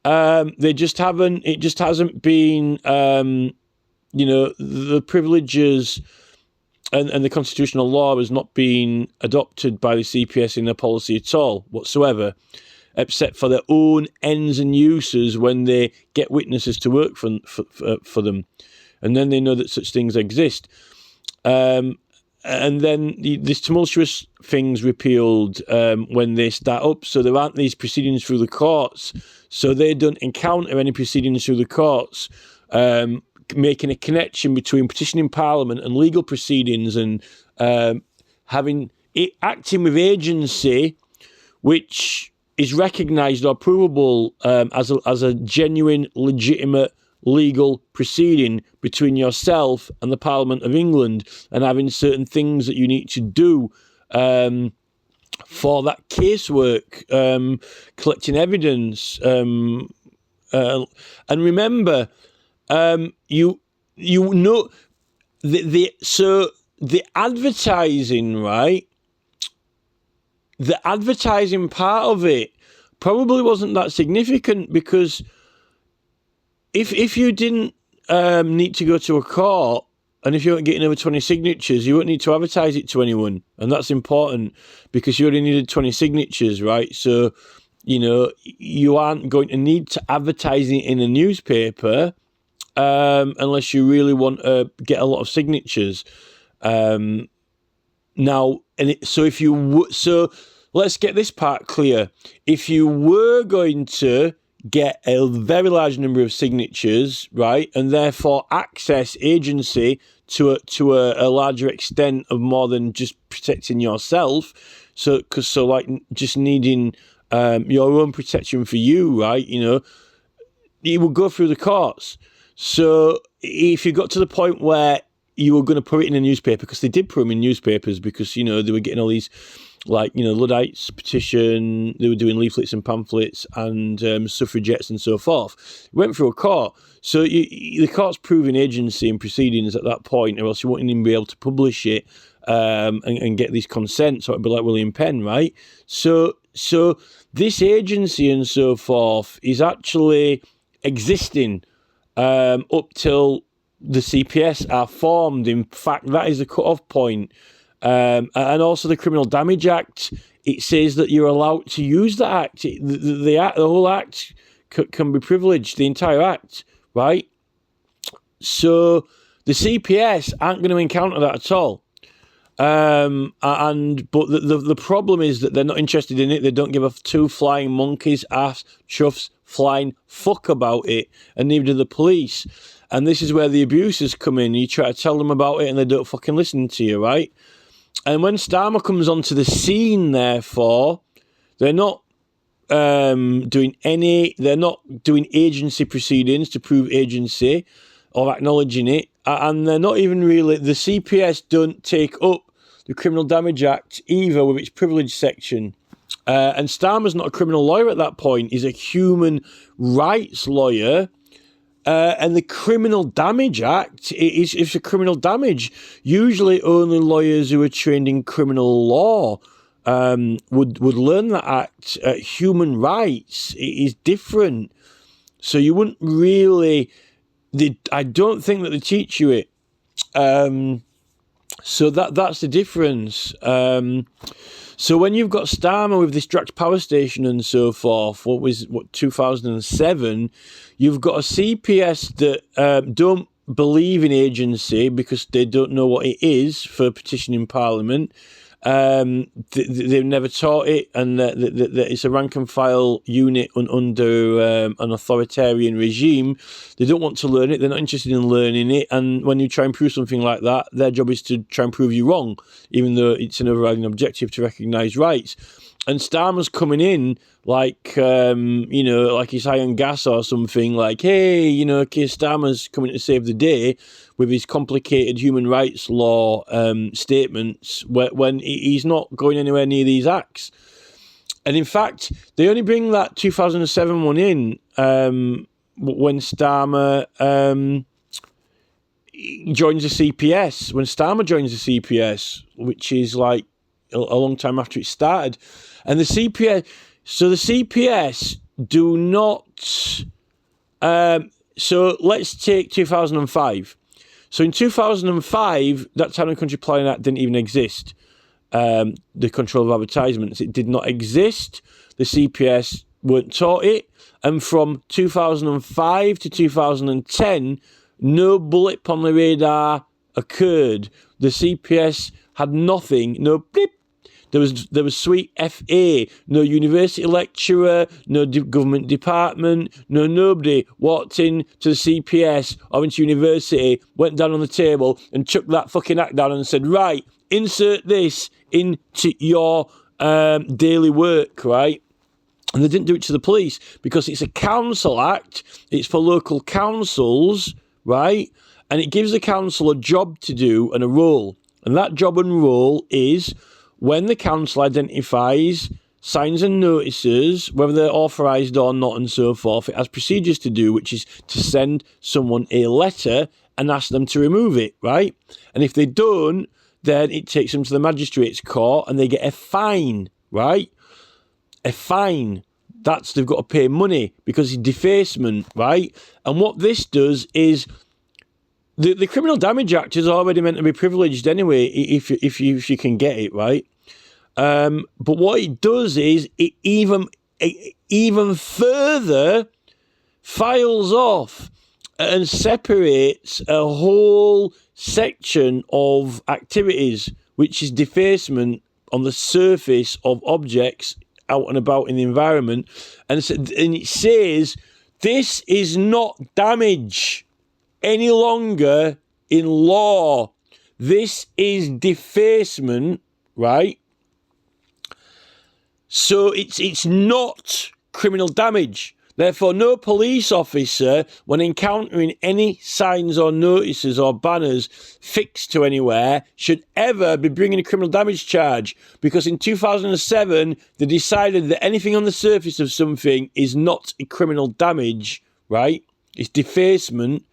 it just hasn't been, the privileges and the constitutional law has not been adopted by the CPS in their policy at all, whatsoever, except for their own ends and uses when they get witnesses to work for them. And then they know that such things exist. And then these tumultuous things repealed when they start up. So there aren't these proceedings through the courts. So they don't encounter any proceedings through the courts, making a connection between petitioning Parliament and legal proceedings and acting with agency, which is recognised or provable as a genuine, legitimate, legal proceeding between yourself and the Parliament of England, and having certain things that you need to do for that casework, collecting evidence, and remember, you know the advertising, right? The advertising part of it probably wasn't that significant, because if you didn't need to go to a court, and if you weren't getting over 20 signatures, you wouldn't need to advertise it to anyone. And that's important, because you only needed 20 signatures, right? So, you aren't going to need to advertise it in a newspaper unless you really want to get a lot of signatures. Now, so let's get this part clear. If you were going to get a very large number of signatures, right, and therefore access agency to a larger extent of more than just protecting yourself, so just needing your own protection for you, right, you would go through the courts. So if you got to the point where you were going to put it in a newspaper, because they did put them in newspapers, because, they were getting all these, Luddites petition, they were doing leaflets and pamphlets, and suffragettes and so forth. It went through a court. So the court's proving agency and proceedings at that point, or else you wouldn't even be able to publish it and get these consents, so it'd be like William Penn, right? So this agency and so forth is actually existing up till the CPS are formed. In fact, that is the cut-off point. And also the Criminal Damage Act, it says that you're allowed to use the Act. The whole Act can be privileged, the entire Act, right? So the CPS aren't going to encounter that at all. But the problem is that they're not interested in it. They don't give a two flying monkeys, ass, chuffs, flying fuck about it, and neither do the police. And this is where the abusers come in. You try to tell them about it and they don't fucking listen to you, right? And when Starmer comes onto the scene, therefore, they're not doing agency proceedings to prove agency or acknowledging it. And they're not even really, the CPS don't take up the Criminal Damage Act either with its privilege section. And Starmer's not a criminal lawyer at that point. He's a human rights lawyer. And the Criminal Damage Act is a criminal damage. Usually only lawyers who are trained in criminal law would learn that act. Human rights is different. So you wouldn't really... I don't think that they teach you it. So that's the difference. So when you've got Starmer with this Drax power station and so forth, 2007, you've got a CPS that don't believe in agency because they don't know what it is for petitioning Parliament. They've never taught it, and that it's a rank and file unit under an authoritarian regime. They don't want to learn it. They're not interested in learning it. And when you try and prove something like that, their job is to try and prove you wrong, even though it's an overriding objective to recognise rights. And Starmer's coming in like, like he's high on gas or something, like, hey, Keir Starmer's coming to save the day with his complicated human rights law statements when he's not going anywhere near these acts. And in fact, they only bring that 2007 one in when Starmer joins the CPS. When Starmer joins the CPS, which is like a long time after it started. And the CPS... So the CPS do not... so let's take 2005. So in 2005, that Town and Country Planning Act didn't even exist. The control of advertisements, it did not exist. The CPS weren't taught it. And from 2005 to 2010, no blip on the radar occurred. The CPS had nothing, no blip. There was sweet FA, no university lecturer, no government department, nobody walked in to the CPS or into university, went down on the table and chucked that fucking act down and said, right, insert this into your daily work, right? And they didn't do it to the police because it's a council act, it's for local councils, right? And it gives the council a job to do and a role. And that job and role is... when the council identifies signs and notices, whether they're authorised or not and so forth, it has procedures to do, which is to send someone a letter and ask them to remove it, right? And if they don't, then it takes them to the magistrate's court and they get a fine, right? A fine. They've got to pay money because it's defacement, right? And what this does is... The Criminal Damage Act is already meant to be privileged anyway, if you can get it, right? But what it does is it even further files off and separates a whole section of activities, which is defacement on the surface of objects out and about in the environment. And it says, this is not damage any longer in law. This is defacement, right? So it's not criminal damage. Therefore, no police officer, when encountering any signs or notices or banners fixed to anywhere, should ever be bringing a criminal damage charge. Because in 2007, they decided that anything on the surface of something is not a criminal damage, right? It's defacement.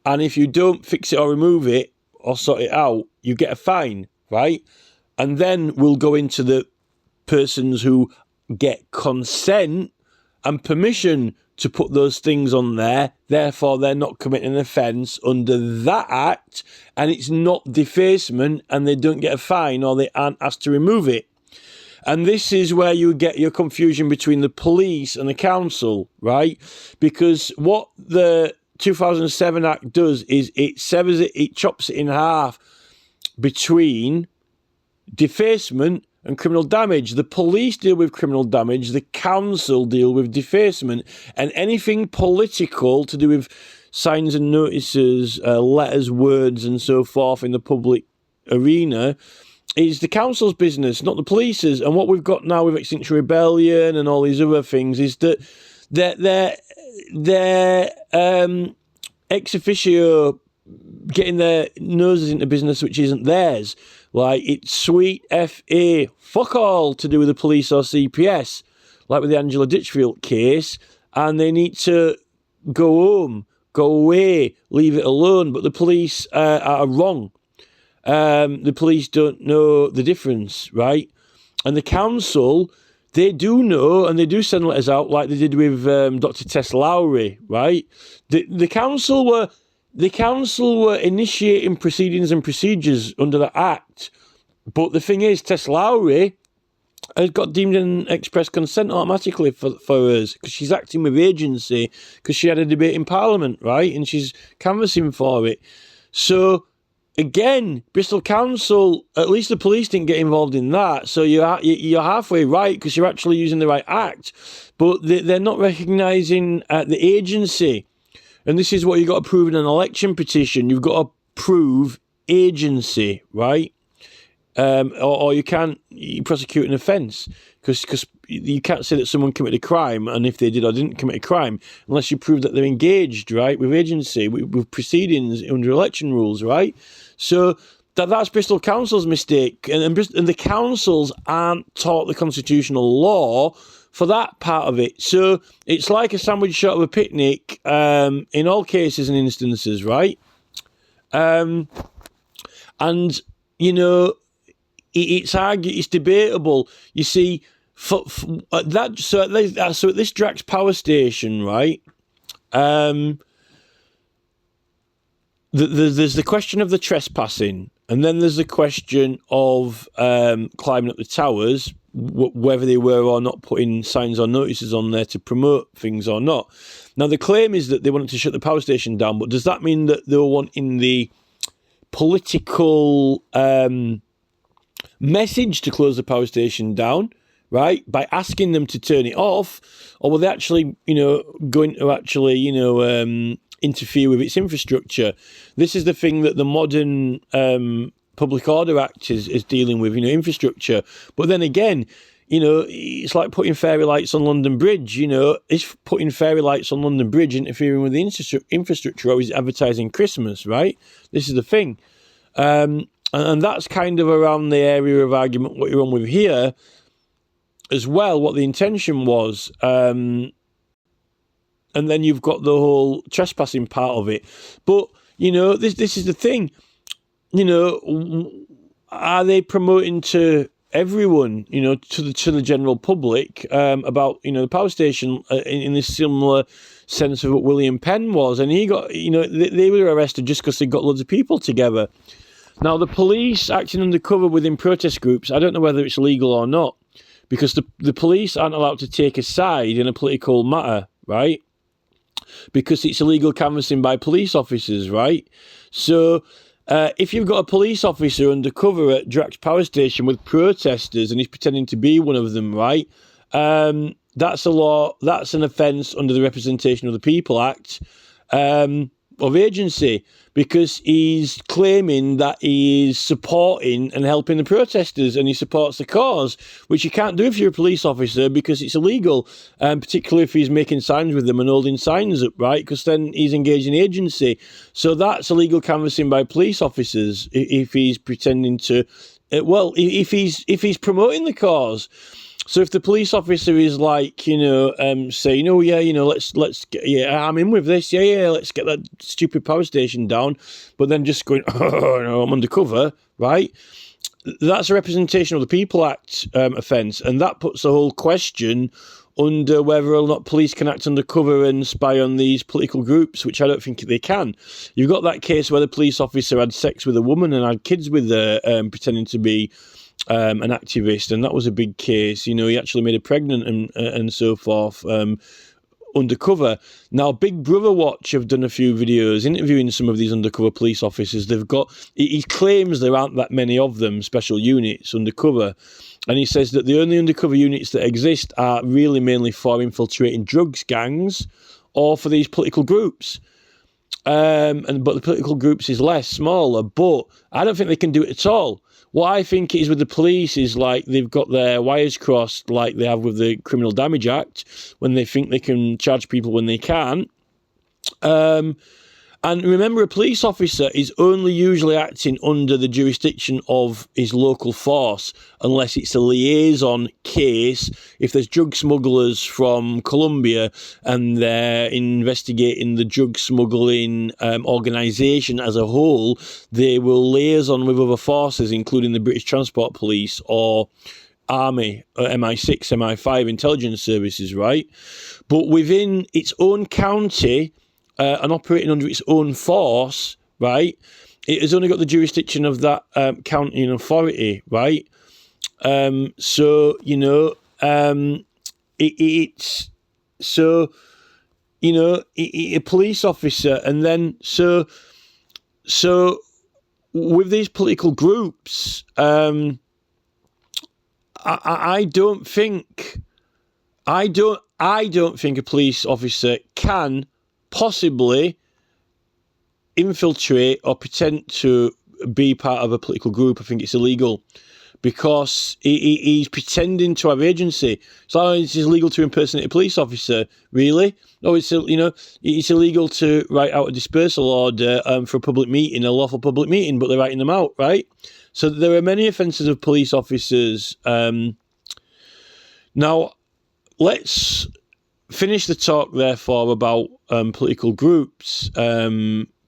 And if you don't fix it or remove it or sort it out, you get a fine, right? And then we'll go into the persons who get consent and permission to put those things on there. Therefore, they're not committing an offence under that act, and it's not defacement, and they don't get a fine or they aren't asked to remove it. And this is where you get your confusion between the police and the council, right? Because what the 2007 Act does is it severs it, it chops it in half between defacement and criminal damage. The police deal with criminal damage, the council deal with defacement, and anything political to do with signs and notices, letters, words and so forth in the public arena is the council's business, not the police's. And what we've got now with Extinction Rebellion and all these other things is that they're ex officio getting their noses into business which isn't theirs. Like, it's sweet FA, fuck all to do with the police or CPS, like with the Angela Ditchfield case, and they need to go home go away, leave it alone. But the police are wrong. The police don't know the difference, right? And the council, they do know, and they do send letters out like they did with Dr. Tess Lowry, right? The council were initiating proceedings and procedures under the Act. But the thing is, Tess Lowry has got deemed an express consent automatically for us, because she's acting with agency, because she had a debate in Parliament, right? And she's canvassing for it. So, again, Bristol Council, at least the police didn't get involved in that. So you're halfway right, because you're actually using the right act. But they're not recognising the agency. And this is what you've got to prove in an election petition. You've got to prove agency, right? Or you can't prosecute an offence, because you can't say that someone committed a crime, and if they did or didn't commit a crime, unless you prove that they're engaged, right, with agency, with proceedings under election rules, right? So that's Bristol Council's mistake, and the councils aren't taught the constitutional law for that part of it. So it's like a sandwich short of a picnic in all cases and instances, right? And you know, it's debatable. You see, at this Drax power station, right? There's the question of the trespassing, and then there's the question of climbing up the towers, whether they were or not putting signs or notices on there to promote things or not. Now, the claim is that they wanted to shut the power station down, but does that mean that they were wanting the political message to close the power station down, right, by asking them to turn it off, or were they actually, going to interfere with its infrastructure? This is the thing that the modern Public Order Act is dealing with, infrastructure. But then again, it's like putting fairy lights on London Bridge. Is putting fairy lights on London Bridge interfering with the infrastructure, or is it advertising Christmas, right? This is the thing. And that's kind of around the area of argument what you're on with here as well, what the intention was. And then you've got the whole trespassing part of it. But, this is the thing. Are they promoting to everyone, to the general public about, the power station in this similar sense of what William Penn was? And he got, they were arrested just because they got loads of people together. Now, the police acting undercover within protest groups, I don't know whether it's legal or not, because the police aren't allowed to take a side in a political matter, right? Because it's illegal canvassing by police officers, right? So if you've got a police officer undercover at Drax Power Station with protesters and he's pretending to be one of them, right? That's a law, that's an offence under the Representation of the People Act of agency, because he's claiming that he's supporting and helping the protesters and he supports the cause, which you can't do if you're a police officer, because it's illegal, particularly if he's making signs with them and holding signs up, right? Because then he's engaged in agency. So that's illegal canvassing by police officers if he's pretending to, if he's promoting the cause. So if the police officer is like, saying, oh yeah, let's get, yeah, I'm in with this, yeah, let's get that stupid power station down, but then just going, oh no, I'm undercover, right? That's a Representation of the People Act offence, and that puts the whole question under whether or not police can act undercover and spy on these political groups, which I don't think they can. You've got that case where the police officer had sex with a woman and had kids with her, pretending to be an activist, and that was a big case. He actually made her pregnant and so forth, undercover. Now, Big Brother Watch have done a few videos interviewing some of these undercover police officers. He claims there aren't that many of them, special units, undercover. And he says that the only undercover units that exist are really mainly for infiltrating drugs gangs or for these political groups. But the political groups is smaller, but I don't think they can do it at all. What I think is with the police is like they've got their wires crossed like they have with the Criminal Damage Act, when they think they can charge people when they can't. And And remember, a police officer is only usually acting under the jurisdiction of his local force unless it's a liaison case. If there's drug smugglers from Colombia and they're investigating the drug smuggling organisation as a whole, they will liaison with other forces, including the British Transport Police or Army, MI6, MI5 intelligence services, right? But within its own county and operating under its own force, right, it has only got the jurisdiction of that county and authority, right? So, you know, it's so, you know, a police officer, and then so with these political groups, I don't think a police officer can possibly infiltrate or pretend to be part of a political group. I think it's illegal because he's pretending to have agency. So it's illegal to impersonate a police officer, really? No, it's illegal to write out a dispersal order for a public meeting, a lawful public meeting, but they're writing them out, right? So there are many offences of police officers. Now, let's finish the talk, therefore, about political groups,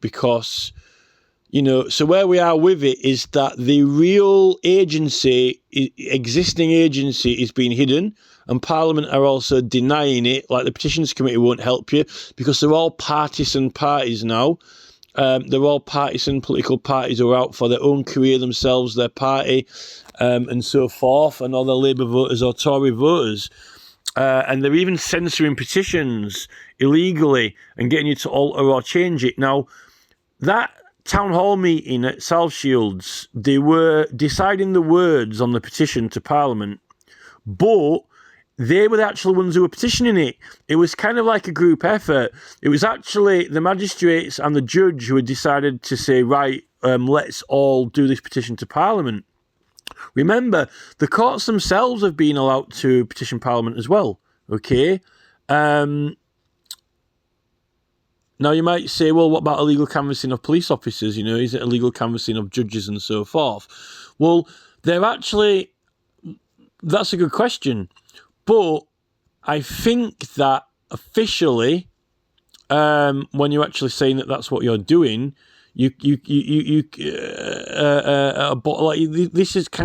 because, you know, so where we are with it is that the real agency, existing agency, is being hidden, and Parliament are also denying it. Like the Petitions Committee won't help you because they're all partisan parties now. They're all partisan political parties who are out for their own career themselves, their party, and so forth, and all the Labour voters or Tory voters. And they're even censoring petitions illegally and getting you to alter or change it. Now, that town hall meeting at South Shields, they were deciding the words on the petition to Parliament, but they were the actual ones who were petitioning it. It was kind of like a group effort. It was actually the magistrates and the judge who had decided to say, right, let's all do this petition to Parliament. Remember, the courts themselves have been allowed to petition Parliament as well, okay? Now, you might say, well, what about illegal canvassing of police officers? You know, is it illegal canvassing of judges and so forth? Well, they're actually... That's a good question. But I think that officially, when you're actually saying that that's what you're doing, can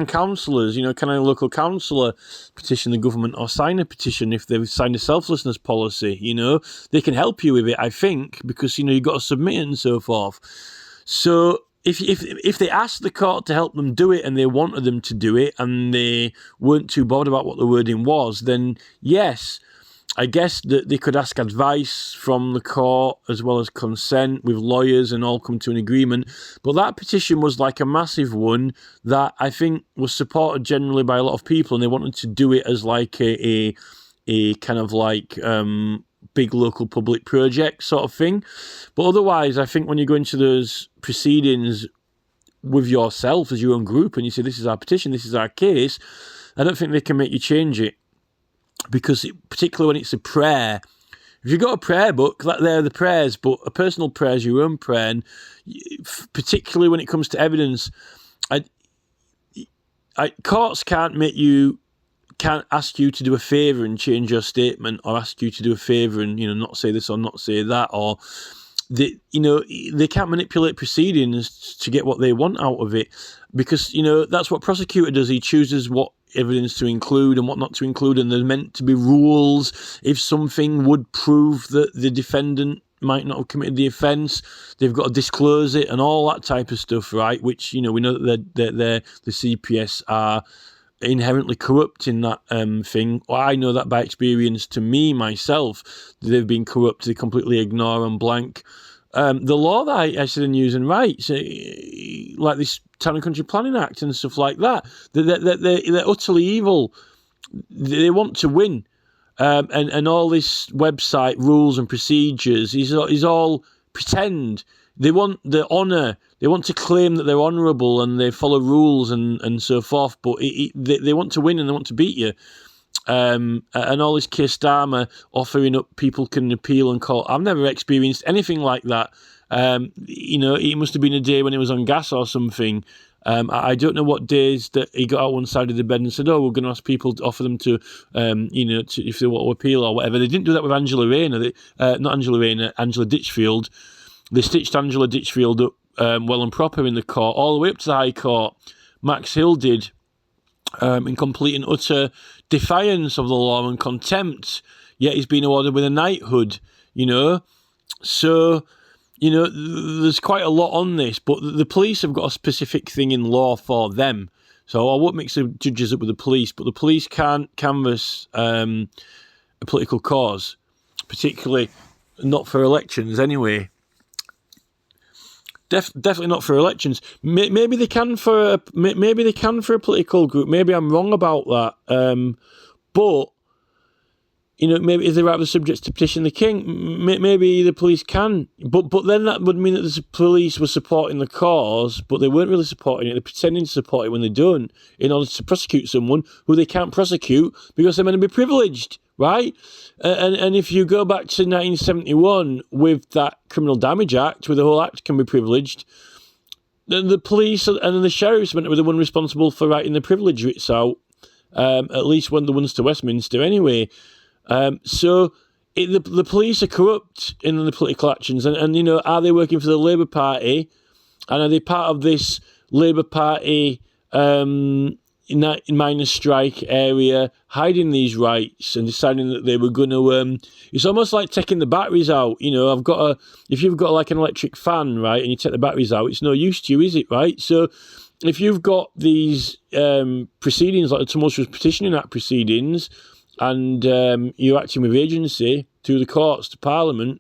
councillors, you know, can a local councillor petition the government or sign a petition if they've signed a selflessness policy? You know, they can help you with it, I think, because, you know, you've got to submit it and so forth. So if they asked the court to help them do it and they wanted them to do it and they weren't too bothered about what the wording was, then yes, I guess that they could ask advice from the court as well as consent with lawyers and all come to an agreement. But that petition was like a massive one that I think was supported generally by a lot of people, and they wanted to do it as like a kind of like big local public project sort of thing. But otherwise, I think when you go into those proceedings with yourself as your own group and you say, this is our petition, this is our case, I don't think they can make you change it. Because particularly when it's a prayer, if you've got a prayer book, they're the prayers, but a personal prayer is your own prayer. And particularly when it comes to evidence, courts can't ask you to do a favour and change your statement, or ask you to do a favour and, you know, not say this or not say that, or they can't manipulate proceedings to get what they want out of it, because, you know, that's what prosecutor does. He chooses what evidence to include and what not to include, and there's meant to be rules. If something would prove that the defendant might not have committed the offence, they've got to disclose it and all that type of stuff, right? Which, you know, we know that the CPS are inherently corrupt in that thing. Well, I know that by experience. To me, myself, they've been corrupt. They completely ignore and blank the law that I sit and use and write, so, like this Town and Country Planning Act and stuff like that. They're utterly evil. They want to win. And all this website rules and procedures is all pretend. They want the honour. They want to claim that they're honourable and they follow rules and so forth, but they want to win and they want to beat you. and all this Keir Starmer offering up people can appeal and call. I've never experienced anything like that. It must have been a day when it was on gas or something. I don't know what days that he got out one side of the bed and said, "Oh, we're going to ask people to offer them to, if they want to appeal or whatever." They didn't do that with Angela Rayner, not Angela Rayner, Angela Ditchfield. They stitched Angela Ditchfield up well and proper in the court, all the way up to the High Court. Max Hill did, in complete and utter defiance of the law and contempt. Yet he's been awarded with a knighthood. So. There's quite a lot on this, but the police have got a specific thing in law for them. So I won't mix the judges up with the police, but the police can't canvass a political cause, particularly not for elections anyway. Definitely not for elections. Maybe they can for a political group. Maybe I'm wrong about that. But maybe if they're out of the subjects to petition the king, maybe the police can. But then that would mean that the police were supporting the cause, but they weren't really supporting it. They're pretending to support it when they don't, in order to prosecute someone who they can't prosecute because they're meant to be privileged, right? And if you go back to 1971 with that Criminal Damage Act, where the whole act can be privileged, the police and the sheriffs meant to be the one responsible for writing the privilege writs out, at least when the ones to Westminster anyway. The police are corrupt in the political actions, and are they working for the Labour Party, and are they part of this Labour Party miners' strike area, hiding these rights and deciding that they were going to? It's almost like taking the batteries out. If you've got like an electric fan, right, and you take the batteries out, it's no use to you, is it, right? So if you've got these proceedings like the Tumultuous Petitioning Act proceedings, and you're acting with agency to the courts, to Parliament,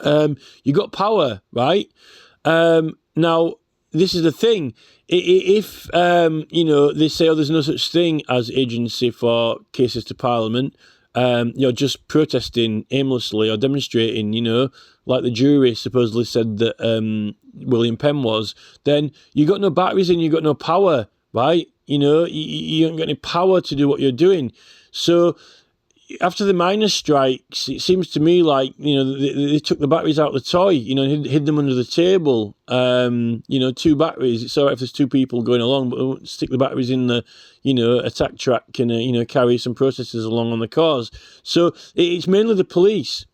you got power, right? Now, this is the thing. If, they say, there's no such thing as agency for cases to Parliament, you're just protesting aimlessly or demonstrating, like the jury supposedly said that William Penn was, then you got no batteries and you got no power, right? You don't get any power to do what you're doing. So after the miners' strikes, it seems to me like, they took the batteries out of the toy, hid them under the table. 2 batteries. It's all right if there's 2 people going along, but stick the batteries in the, attack track and, carry some processes along on the cars. So it's mainly the police.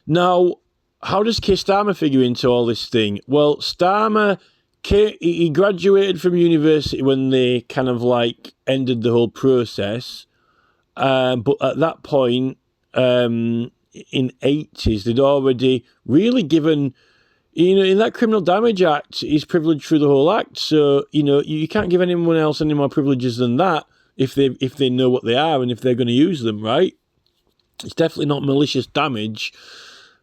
Now, how does Keir Starmer figure into all this thing? Well, Starmer, he graduated from university when they kind of like ended the whole process. But at that point, in 80s, they'd already really given, in that Criminal Damage Act, he's privileged through the whole act. So, you can't give anyone else any more privileges than that if they know what they are and if they're going to use them, right? It's definitely not malicious damage.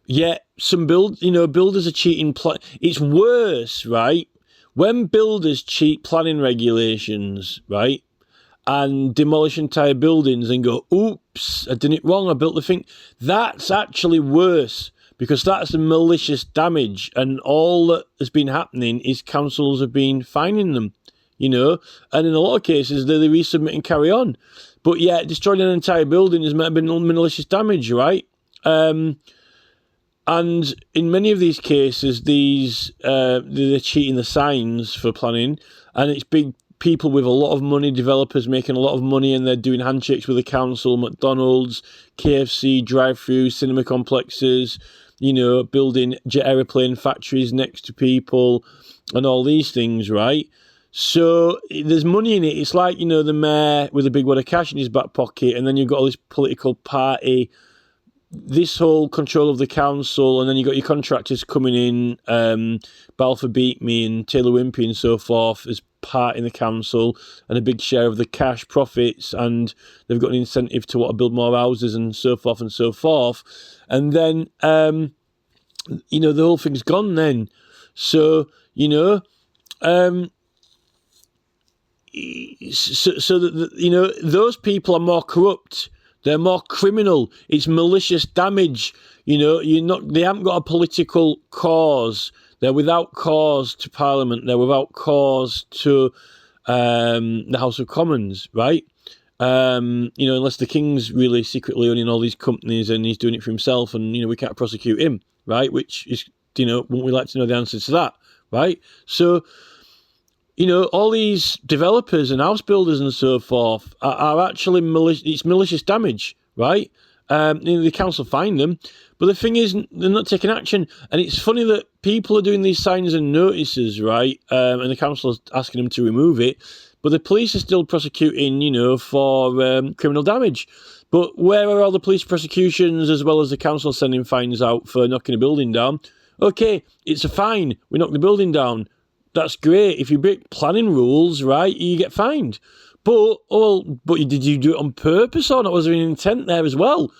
Yet some builders are cheating. It's worse, right? When builders cheat planning regulations, right? And demolish entire buildings and go, oops, I did it wrong, I built the thing. That's actually worse because that's a malicious damage, and all that has been happening is councils have been fining them, and in a lot of cases they resubmit and carry on. But yeah, destroying an entire building has been malicious damage, right? And in many of these cases, they're cheating the signs for planning, and it's big people with a lot of money, developers making a lot of money, and they're doing handshakes with the council, McDonald's, KFC, drive-through, cinema complexes, building jet aeroplane factories next to people and all these things, right? So there's money in it. It's like, the mayor with a big wad of cash in his back pocket, and then you've got all this political party, this whole control of the council, and then you got your contractors coming in, Balfour Beat Me and Taylor Wimpey and so forth as part in the council, and a big share of the cash profits, and they've got an incentive to want to build more houses and so forth and so forth. And then, the whole thing's gone then. So, those people are more corrupt. They're more criminal. It's malicious damage. They haven't got a political cause. They're without cause to Parliament. They're without cause to the House of Commons, right? Unless the king's really secretly owning all these companies and he's doing it for himself, and we can't prosecute him, right? Which is, wouldn't we like to know the answer to that, right? So, all these developers and house builders and so forth are actually it's malicious damage, right? The council fined them, but the thing is, they're not taking action. And it's funny that people are doing these signs and notices, right? And the council is asking them to remove it, but the police are still prosecuting, for criminal damage. But where are all the police prosecutions as well as the council sending fines out for knocking a building down? Okay, it's a fine. We knock the building down. That's great. If you break planning rules, right, you get fined. But did you do it on purpose or not? Was there an intent there as well?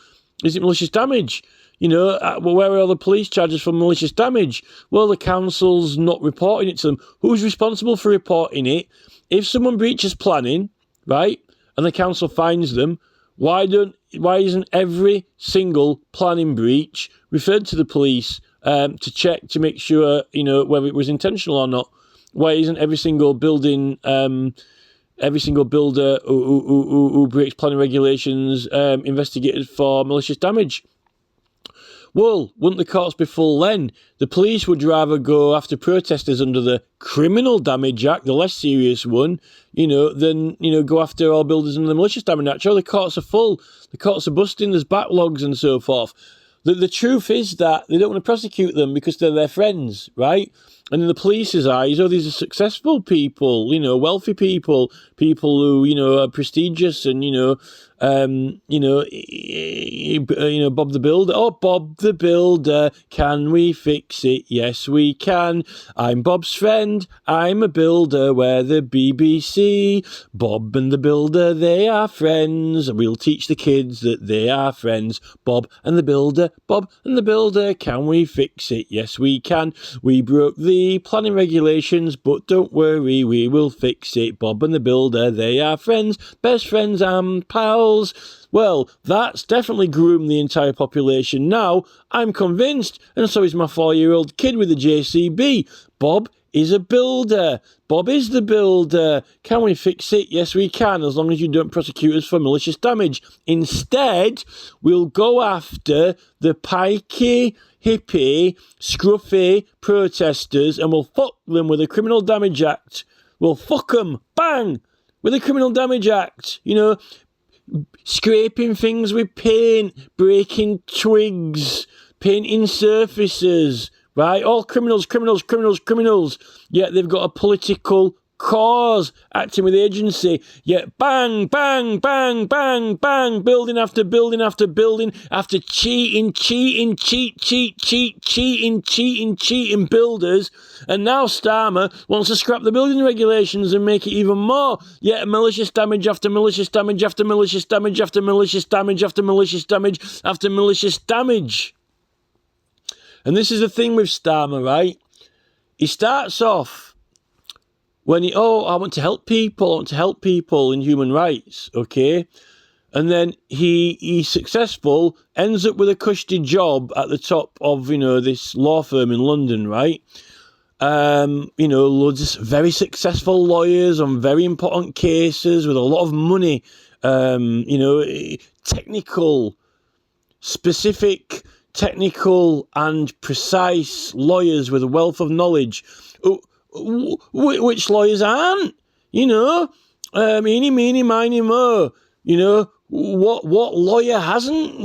Is it malicious damage? Where are all the police charges for malicious damage? Well, the council's not reporting it to them. Who's responsible for reporting it? If someone breaches planning, right, and the council fines them, why isn't every single planning breach referred to the police to check to make sure whether it was intentional or not? Why isn't every single building, every single builder who breaks planning regulations investigated for malicious damage? Well, wouldn't the courts be full then? The police would rather go after protesters under the Criminal Damage Act, the less serious one, than, go after all builders under the Malicious Damage Act. Sure, the courts are full. The courts are busting. There's backlogs and so forth. The truth is that they don't want to prosecute them because they're their friends, right? And in the police's eyes, these are successful people, wealthy people who, are prestigious and, Bob the Builder. Oh, Bob the Builder, can we fix it? Yes, we can. I'm Bob's friend. I'm a builder. We're the BBC. Bob and the Builder, they are friends. We'll teach the kids that they are friends. Bob and the Builder, can we fix it? Yes, we can. We broke the planning regulations, but don't worry, we will fix it. Bob and the Builder, they are friends, best friends and pals. Well, that's definitely groomed the entire population now. I'm convinced, and so is my 4-year-old kid with a JCB. Bob is a builder. Bob is the builder. Can we fix it? Yes, we can, as long as you don't prosecute us for malicious damage. Instead, we'll go after the pikey, hippie, scruffy protesters, and we'll fuck them with the Criminal Damage Act. We'll fuck them, bang, with the Criminal Damage Act. Scraping things with paint, breaking twigs, painting surfaces, right? All criminals. Yet they've got a political cause, acting with agency. Yet bang, bang, bang, bang, bang, building after building after building, after cheating builders. And now Starmer wants to scrap the building regulations and make it even more. Yet malicious damage after malicious damage after malicious damage after malicious damage after malicious damage after malicious damage. And this is the thing with Starmer, right? He starts off when I want to help people in human rights, okay? And then he's successful, ends up with a cushy job at the top of, this law firm in London, right? Loads of very successful lawyers on very important cases with a lot of money, technical and precise lawyers with a wealth of knowledge. Which lawyers aren't? Eeny, meeny, miny, mo. What lawyer hasn't,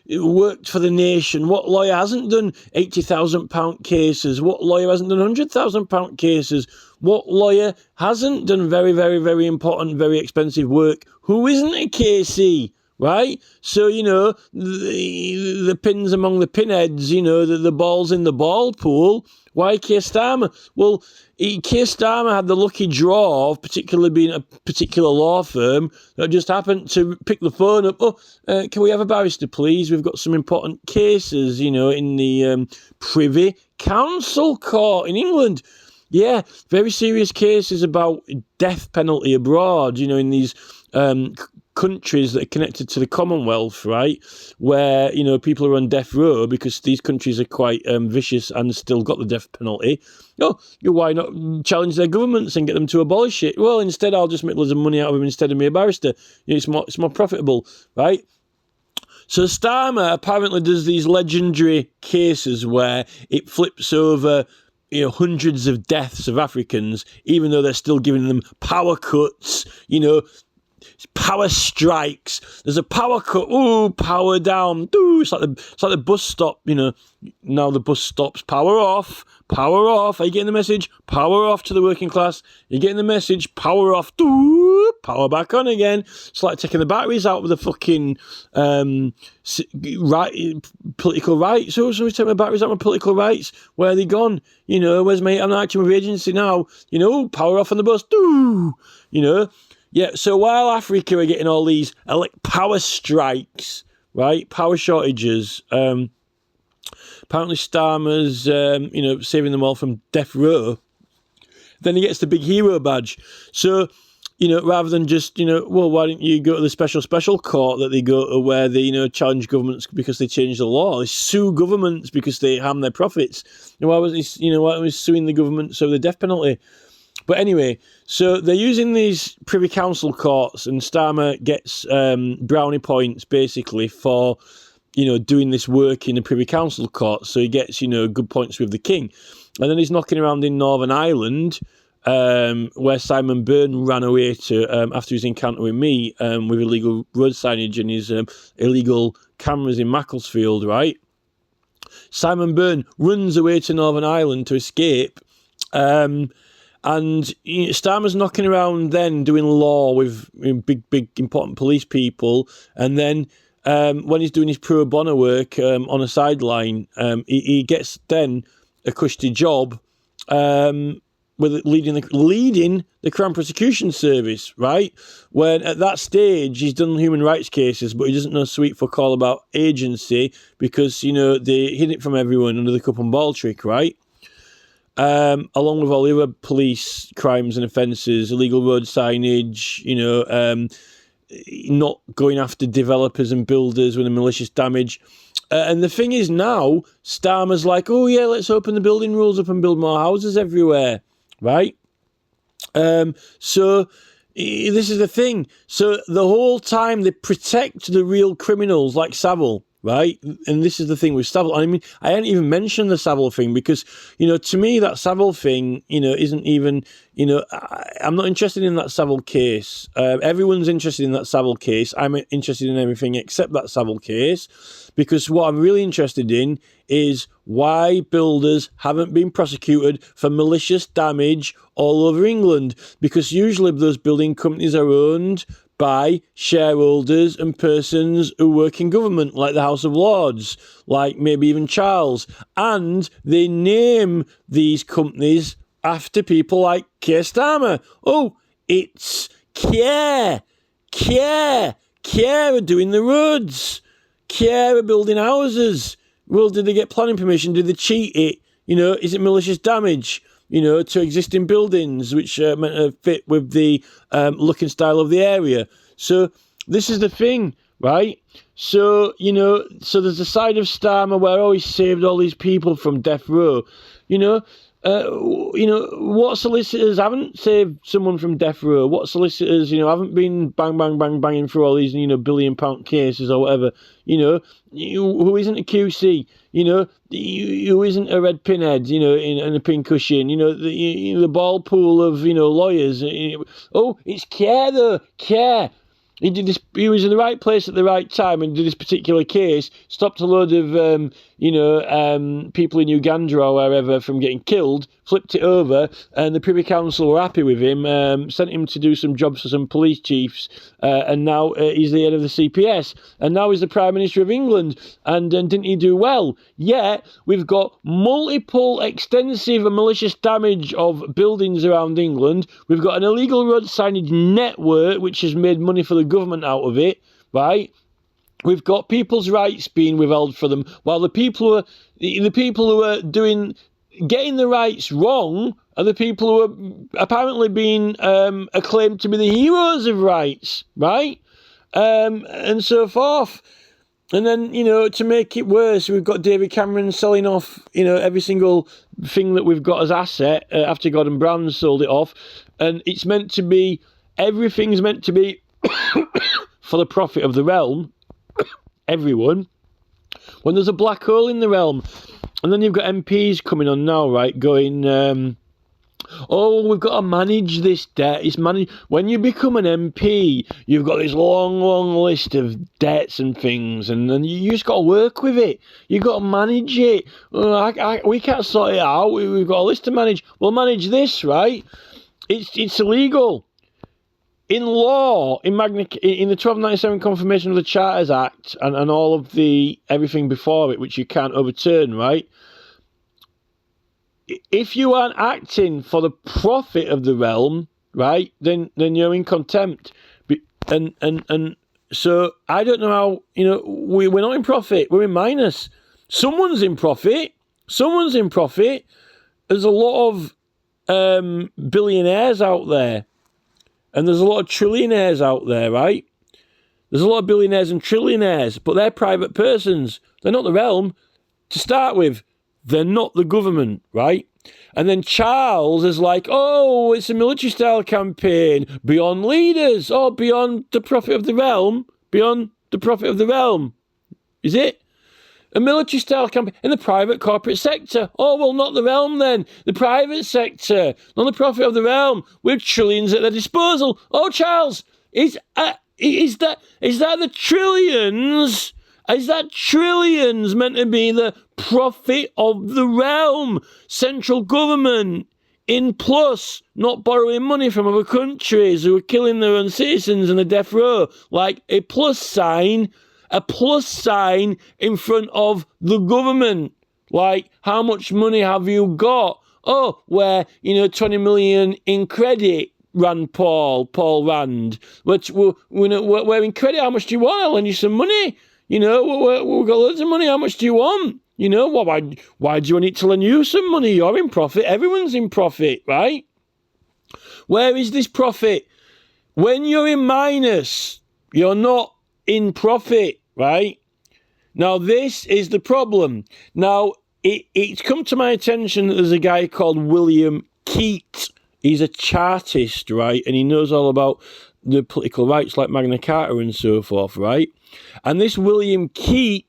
worked for the nation? What lawyer hasn't done £80,000 cases? What lawyer hasn't done £100,000 cases? What lawyer hasn't done very, very, very important, very expensive work? Who isn't a KC? Right? So, the pins among the pinheads, the balls in the ball pool. Why Keir Starmer? Well, Keir Starmer had the lucky draw of particularly being a particular law firm that just happened to pick the phone up. Can we have a barrister, please? We've got some important cases, in the Privy Council Court in England. Yeah, very serious cases about death penalty abroad, in these countries that are connected to the Commonwealth, right, where, people are on death row because these countries are quite vicious and still got the death penalty. Oh, why not challenge their governments and get them to abolish it? Well, instead I'll just make loads of money out of them instead of me a barrister. It's more profitable, right? So Starmer apparently does these legendary cases where it flips over hundreds of deaths of Africans, even though they're still giving them power cuts, power strikes. There's a power cut. Ooh, power down. Ooh, it's like the bus stop. Now the bus stops. Power off. Power off. Are you getting the message? Power off to the working class. You're getting the message. Power off. Ooh, power back on again. It's like taking the batteries out of the fucking political rights. So we take my batteries out of my political rights. Where are they gone? Where's my? I'm not acting with agency now. Power off on the bus. Ooh, Yeah, so while Africa are getting all these power strikes, right, power shortages, apparently Starmer's, saving them all from death row, then he gets the big hero badge. So, rather than just, well, why don't you go to the special court that they go to where they, challenge governments because they change the law? They sue governments because they harm their profits. Why was he suing the government over the death penalty? But anyway, so they're using these Privy Council courts, and Starmer gets brownie points basically for, doing this work in the Privy Council court. So he gets, good points with the King. And then he's knocking around in Northern Ireland, where Simon Byrne ran away to after his encounter with me with illegal road signage and his illegal cameras in Macclesfield, right? Simon Byrne runs away to Northern Ireland to escape. And Starmer's knocking around then doing law with big, important police people. And then when he's doing his pro bono work on a sideline, he gets then a cushy job with leading the Crown Prosecution Service, right? When at that stage, he's done human rights cases, but he doesn't know sweet fuck all about agency because, they hid it from everyone under the cup and ball trick, right? Along with all the other police crimes and offences, illegal road signage, not going after developers and builders with a malicious damage. And the thing is now, Starmer's like, oh yeah, let's open the building rules up and build more houses everywhere, right? So this is the thing. So the whole time they protect the real criminals like Savile, right? And this is the thing with Savile. I mean, I hadn't even mentioned the Savile thing because, to me, that Savile thing, isn't even, I'm not interested in that Savile case. Everyone's interested in that Savile case. I'm interested in everything except that Savile case because what I'm really interested in is why builders haven't been prosecuted for malicious damage all over England, because usually those building companies are owned by shareholders and persons who work in government, like the House of Lords, like maybe even Charles. And they name these companies after people like Keir Starmer. Oh, it's Keir are doing the roads. Keir are building houses. Well, did they get planning permission? Did they cheat it? Is it malicious damage? To existing buildings, which meant to fit with the look and style of the area. So this is the thing, right? So, so there's a side of Starmer where he saved all these people from death row. What solicitors haven't saved someone from death row? What solicitors, haven't been banging through all these, £1 billion cases or whatever? Who isn't a QC? Who isn't a red pinhead? In a pincushion? The ball pool of lawyers. Oh, it's Keir though. Keir. He did this. He was in the right place at the right time and did this particular case. Stopped a load of, people in Uganda or wherever from getting killed. Flipped it over, and the Privy Council were happy with him. Sent him to do some jobs for some police chiefs, and now he's the head of the CPS. And now he's the Prime Minister of England. And didn't he do well? Yet we've got multiple extensive and malicious damage of buildings around England. We've got an illegal road signage network which has made money for the government out of it, right? We've got people's rights being withheld for them, while the people who are getting the rights wrong are the people who are apparently being acclaimed to be the heroes of rights, right? and so forth. And then, you know, to make it worse, we've got David Cameron selling off, you know, every single thing that we've got as asset after Gordon Brown sold it off. And it's meant to be, everything's meant to be for the profit of the realm, everyone, when there's a black hole in the realm. And then you've got MPs coming on now, right, going, oh, we've got to manage this debt. It's managed. When you become an MP, you've got this long, long list of debts and things, and then you just got to work with it. You've got to manage it. We can't sort it out. We've got a list to manage. We'll manage this, right? It's illegal. In law, in the 1297 Confirmation of the Charters Act, and all of the everything before it, which you can't overturn, right? If you aren't acting for the profit of the realm, right, then you're in contempt. And so I don't know how, you know, we're not in profit, we're in minus. Someone's in profit. There's a lot of billionaires out there, and there's a lot of trillionaires out there, right? There's a lot of billionaires and trillionaires, but they're private persons. They're not the realm. To start with, they're not the government, right? And then Charles is like, oh, it's a military-style campaign, beyond leaders, oh, beyond the profit of the realm, Is it? A military-style campaign in the private corporate sector. Oh, well, not the realm then. The private sector, not the profit of the realm, with trillions at their disposal. Oh, Charles, is that the trillions? Is that trillions meant to be the profit of the realm? Central government in plus, not borrowing money from other countries who are killing their own citizens in the death row. Like a plus sign in front of the government. Like, how much money have you got? Oh, 20 million in credit. Paul Rand. We're in credit. How much do you want? I'll lend you some money. You know, we've got loads of money. How much do you want? You know, why do I need to lend you some money? You're in profit. Everyone's in profit, right? Where is this profit? When you're in minus, you're not in profit, right? Now, this is the problem. Now, it's come to my attention that there's a guy called William Keir. He's a chartist, right? And he knows all about the political rights like Magna Carta and so forth, right? And this William Keir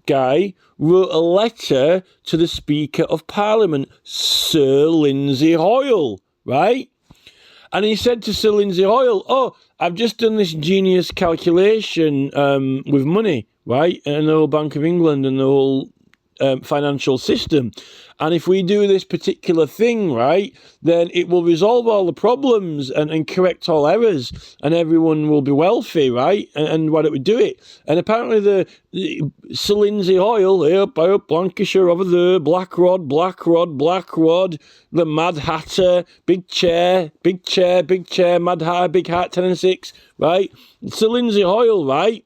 guy wrote a letter to the Speaker of Parliament, Sir Lindsay Hoyle, right? And he said to Sir Lindsay Hoyle, oh, I've just done this genius calculation with money, right? And the whole Bank of England and the whole financial system. And if we do this particular thing, right, then it will resolve all the problems and correct all errors, and everyone will be wealthy, right? And why don't we do it? And apparently the Sir Lindsay Hoyle, up Lancashire over there, Black Rod, the Mad Hatter, big chair, Mad Hatter, big hat, 10 and 6, right? Sir Lindsay Hoyle, right,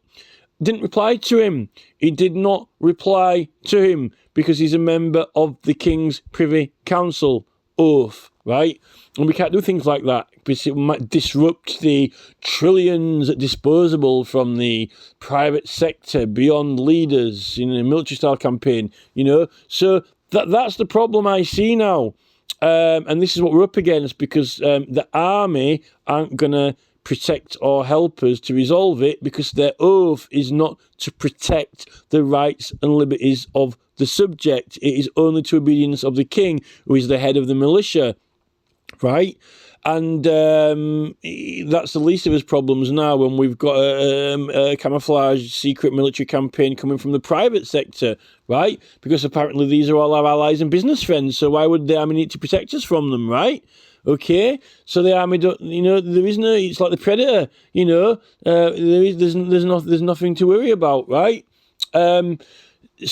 didn't reply to him. He did not reply to him because he's a member of the King's Privy Council oath, right? And we can't do things like that because it might disrupt the trillions disposable from the private sector beyond leaders in a military-style campaign, you know? So that's the problem I see now. And this is what we're up against because the army aren't going to protect or help us to resolve it because their oath is not to protect the rights and liberties of the subject. It is only to obedience of the king, who is the head of the militia, right? And that's the least of his problems now when we've got a camouflage secret military campaign coming from the private sector, right? Because apparently these are all our allies and business friends, so why would the army need to protect us from them, right? Okay, so the army don't, you know, there is no, it's like the Predator, you know, there's nothing to worry about, right? So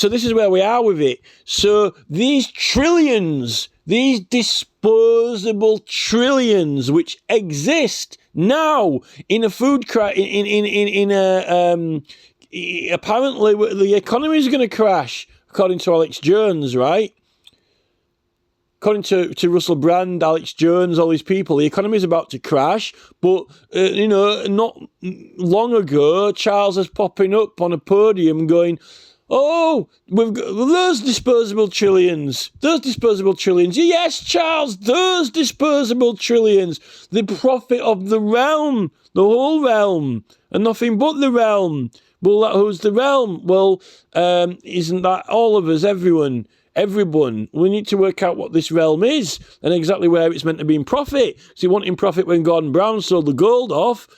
this is where we are with it. So these trillions, these disposable trillions, which exist now in a food crisis, apparently the economy is going to crash, according to Alex Jones, right? according to Russell Brand, Alex Jones, all these people, the economy is about to crash. But, not long ago, Charles is popping up on a podium going, oh, we've got those disposable trillions. Yes, Charles, those disposable trillions. The profit of the realm, the whole realm, and nothing but the realm. Well, who's the realm? Well, isn't that all of us, everyone? We need to work out what this realm is and exactly where it's meant to be in profit. So you want in profit when Gordon Brown sold the gold off,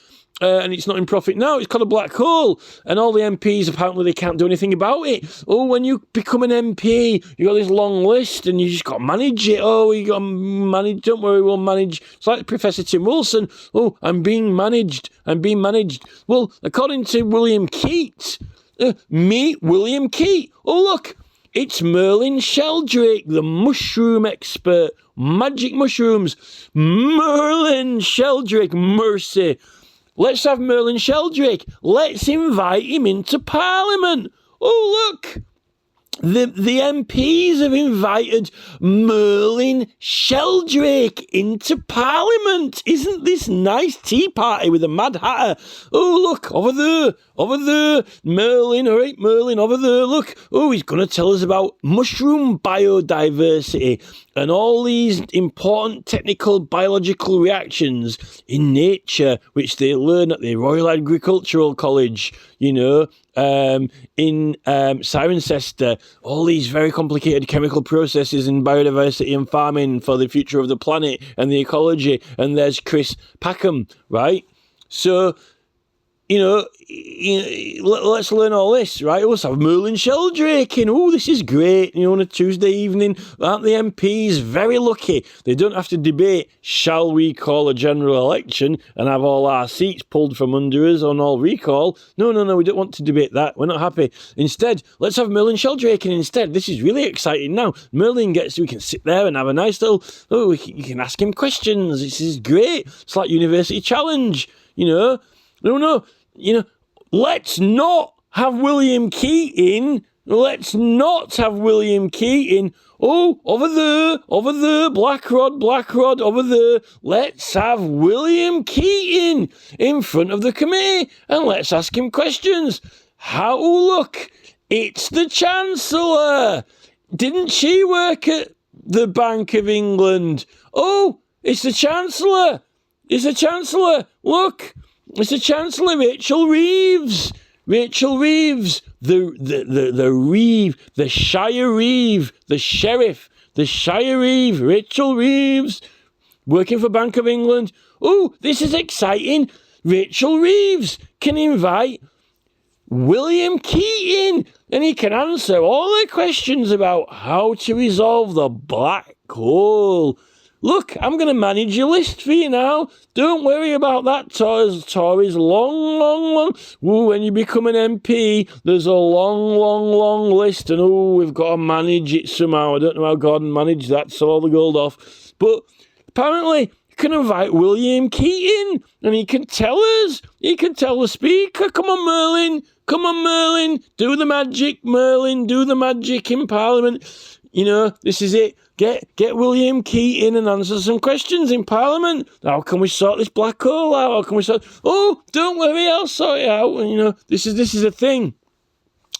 and it's not in profit now. It's called a black hole, and all the MPs, apparently they can't do anything about it. Oh, when you become an MP, you got this long list, and you just got to manage it. Oh, you got to manage. Don't worry, we'll manage. It's like Professor Tim Wilson. Oh, I'm being managed. Well, according to William Keat, meet William Keat. Oh, look. It's Merlin Sheldrake, the mushroom expert. Magic mushrooms. Merlin Sheldrake, mercy. Let's have Merlin Sheldrake. Let's invite him into Parliament. Oh, look. The MPs have invited Merlin Sheldrake into Parliament. Isn't this nice tea party with a Mad Hatter? Oh, look, over there, Merlin, all right, Merlin, over there, look. Oh, he's going to tell us about mushroom biodiversity and all these important technical biological reactions in nature, which they learn at the Royal Agricultural College, in Cirencester, all these very complicated chemical processes in biodiversity and farming for the future of the planet and the ecology. And there's Chris Packham, right? So, let's learn all this, right? Let's have Merlin Sheldrake in. Oh, this is great. On a Tuesday evening, aren't the MPs very lucky? They don't have to debate, shall we call a general election and have all our seats pulled from under us on all recall? No, we don't want to debate that. We're not happy. Instead, let's have Merlin Sheldrake in instead. This is really exciting now. Merlin we can sit there and have a nice little, you can ask him questions. This is great. It's like University Challenge, No, let's not have William Keat in. Oh, over there, Black Rod, over there. Let's have William Keat in front of the committee, and let's ask him questions. Look, it's the Chancellor. Didn't she work at the Bank of England? Oh, it's the Chancellor. Look. It's the Chancellor, Rachel Reeves, the Reeve, the Shire Reeve, the Sheriff, the Shire Reeve, Rachel Reeves, working for Bank of England. Oh, this is exciting. Rachel Reeves can invite William Keat in, and he can answer all the questions about how to resolve the black hole. Look, I'm going to manage your list for you now. Don't worry about that, Tories. Long. When you become an MP, there's a long list. And, we've got to manage it somehow. I don't know how Gordon managed that, so all the gold off. But apparently, you can invite William Keat in, and he can tell us. He can tell the Speaker, come on, Merlin. Do the magic, Merlin. Do the magic in Parliament. This is it. Get William Keat in and answer some questions in Parliament. How can we sort this black hole out? How can we sort? Oh, don't worry, I'll sort it out. This is a thing.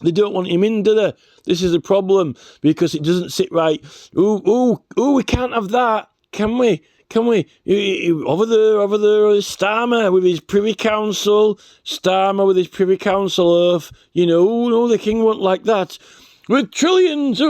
They don't want him in, do they? This is a problem because it doesn't sit right. We can't have that, can we? Over there, Starmer with his Privy Council. Oath. No, the King won't like that. With trillions,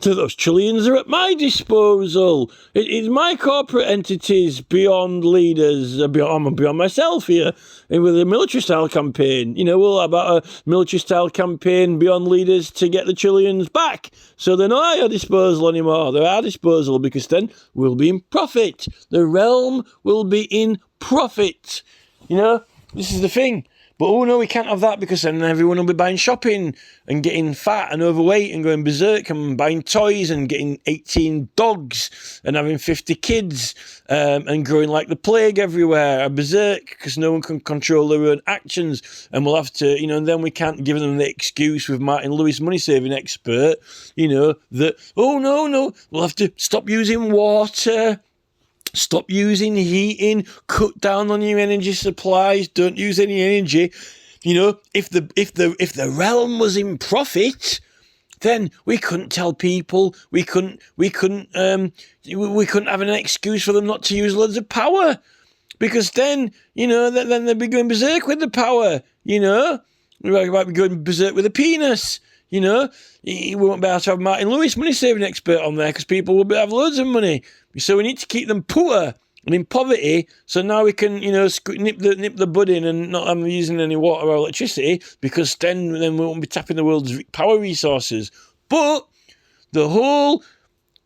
those trillions are at my disposal. It's my corporate entities beyond leaders, beyond myself here, and with a military-style campaign. We'll have a military-style campaign beyond leaders to get the trillions back. So they're not at our disposal anymore. They're at our disposal because then we'll be in profit. The realm will be in profit. This is the thing. But oh no, we can't have that because then everyone will be buying shopping and getting fat and overweight and going berserk and buying toys and getting 18 dogs and having 50 kids and growing like the plague everywhere, berserk because no one can control their own actions. And we'll have to, and then we can't give them the excuse with Martin Lewis, money saving expert, that, oh no, we'll have to stop using water. Stop using heating, cut down on your energy supplies, don't use any energy. If the realm was in profit, then we couldn't tell people, we couldn't have an excuse for them not to use loads of power. Because then, then they'd be going berserk with the power, We might be going berserk with the penis. We won't be able to have Martin Lewis, money saving expert, on there because people will have loads of money. So we need to keep them poor and in poverty. So now we can, nip the bud in and not have them using any water or electricity because then we won't be tapping the world's power resources. But the whole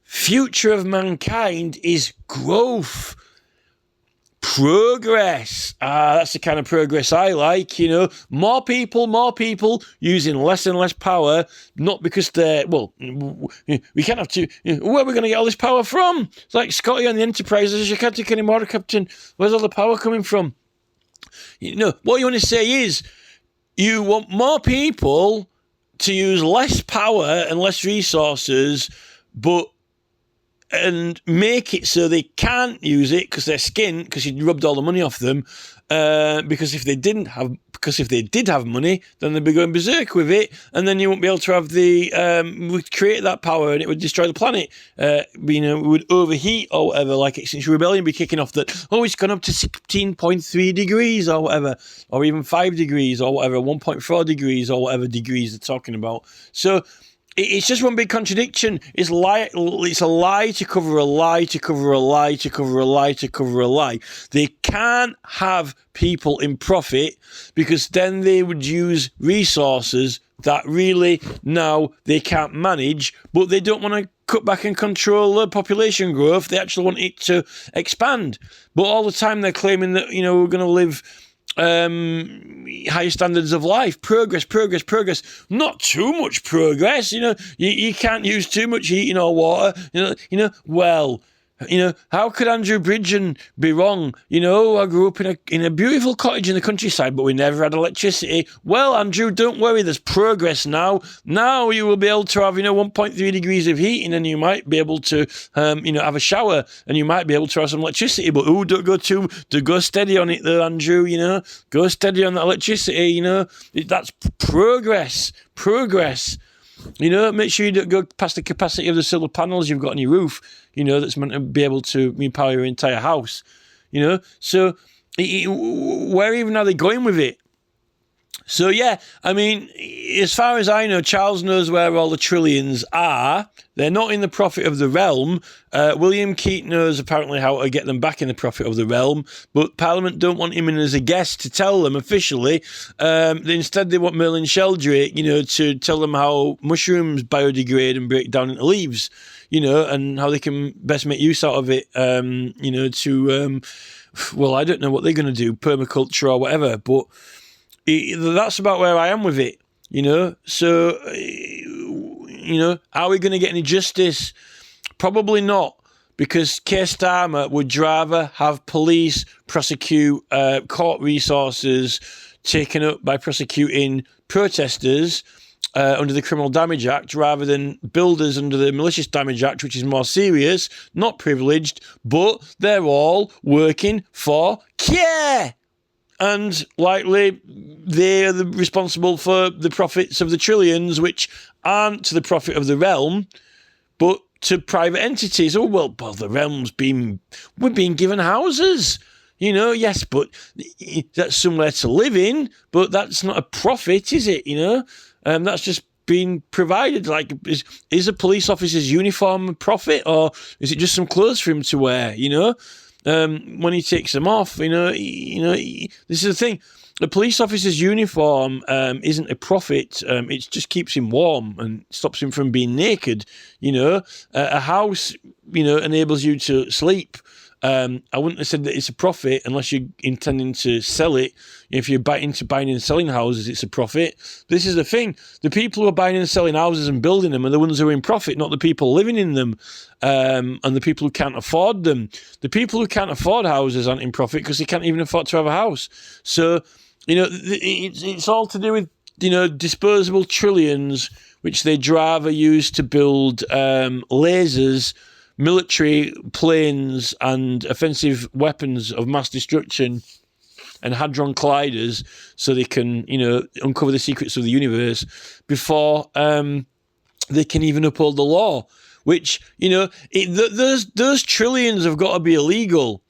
future of mankind is growth. Progress. That's the kind of progress I like, More people using less and less power, not because we can't have to, where are we going to get all this power from? It's like Scotty on the Enterprises, you can't take any more, Captain. Where's all the power coming from? What you want to say is, you want more people to use less power and less resources, and make it so they can't use it because they're skint, because you rubbed all the money off them. Because if they did have money, then they'd be going berserk with it, and then you won't be able to have would create that power, and it would destroy the planet. We would overheat or whatever. Like Extinction Rebellion be kicking off that. Oh, it's gone up to 16.3 degrees or whatever, or even 5 degrees or whatever, 1.4 degrees or whatever degrees they're talking about. So. It's just one big contradiction. It's a lie to cover a lie to cover a lie to cover a lie to cover a lie. They can't have people in profit because then they would use resources that really now they can't manage, but they don't want to cut back and control the population growth. They actually want it to expand. But all the time they're claiming that, we're going to live higher standards of life, progress, not too much progress, you can't use too much heating or water, how could Andrew Bridgen be wrong? I grew up in a beautiful cottage in the countryside, but we never had electricity. Well, Andrew, don't worry, there's progress now. Now you will be able to have, 1.3 degrees of heating, and you might be able to, have a shower, and you might be able to have some electricity. But don't go steady on it though, Andrew. Go steady on that electricity. That's progress. Make sure you don't go past the capacity of the solar panels you've got on your roof, that's meant to be able to power your entire house, So, where even are they going with it? So, yeah, as far as I know, Charles knows where all the trillions are. They're not in the profit of the realm. William Keir knows apparently how to get them back in the profit of the realm, but Parliament don't want him in as a guest to tell them officially. Instead, they want Merlin Sheldrake, to tell them how mushrooms biodegrade and break down into leaves, and how they can best make use out of it, well, I don't know what they're going to do, permaculture or whatever, but that's about where I am with it, So, are we going to get any justice? Probably not, because Keir Starmer would rather have police prosecute court resources taken up by prosecuting protesters under the Criminal Damage Act rather than builders under the Malicious Damage Act, which is more serious, not privileged, but they're all working for Keir. And likely they're responsible for the profits of the trillions, which aren't to the profit of the realm, but to private entities. Oh, well, the realm's we're being given houses. Yes, but that's somewhere to live in, but that's not a profit, is it? That's just being provided. Like, is a police officer's uniform a profit, or is it just some clothes for him to wear, when he takes them off, this is the thing. The police officer's uniform isn't a profit. It just keeps him warm and stops him from being naked. A house, enables you to sleep. I wouldn't have said that it's a profit unless you're intending to sell it. If you're into buying and selling houses, it's a profit. This is the thing. The people who are buying and selling houses and building them are the ones who are in profit, not the people living in them, and the people who can't afford them. The people who can't afford houses aren't in profit because they can't even afford to have a house. So, it's all to do with, disposable trillions, which they'd rather use to build lasers, military planes and offensive weapons of mass destruction and hadron colliders so they can, uncover the secrets of the universe before they can even uphold the law, which, those trillions have got to be illegal.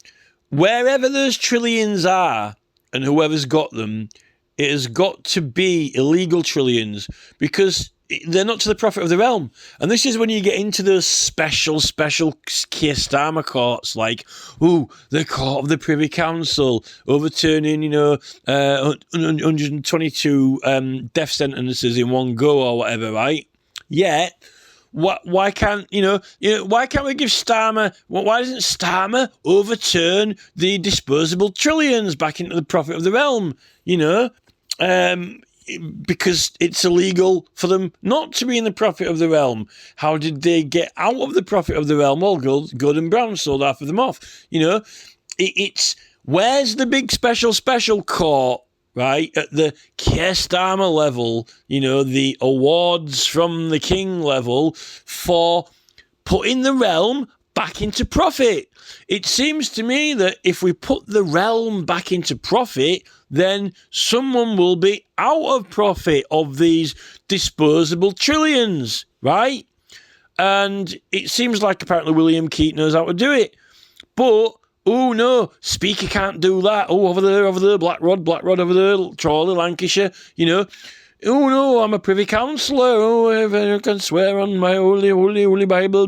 Wherever those trillions are and whoever's got them, it has got to be illegal trillions because they're not to the profit of the realm. And this is when you get into those special Keir Starmer courts, like, the court of the Privy Council overturning, 122 death sentences in one go or whatever, right? Yet, why can't we give Starmer? Why doesn't Starmer overturn the disposable trillions back into the profit of the realm? Because it's illegal for them not to be in the profit of the realm. How did they get out of the profit of the realm? Well, Gordon Brown sold half of them off. It's where's the big special court, right? At the Keir Starmer level, the awards from the king level for putting the realm back into profit. It seems to me that if we put the realm back into profit, then someone will be out of profit of these disposable trillions, right? And it seems like apparently William Keir knows how to do it. But, no, Speaker can't do that. Over there, Black Rod over there, Chorley, Lancashire, no, I'm a Privy Councillor. I can swear on my holy Bible.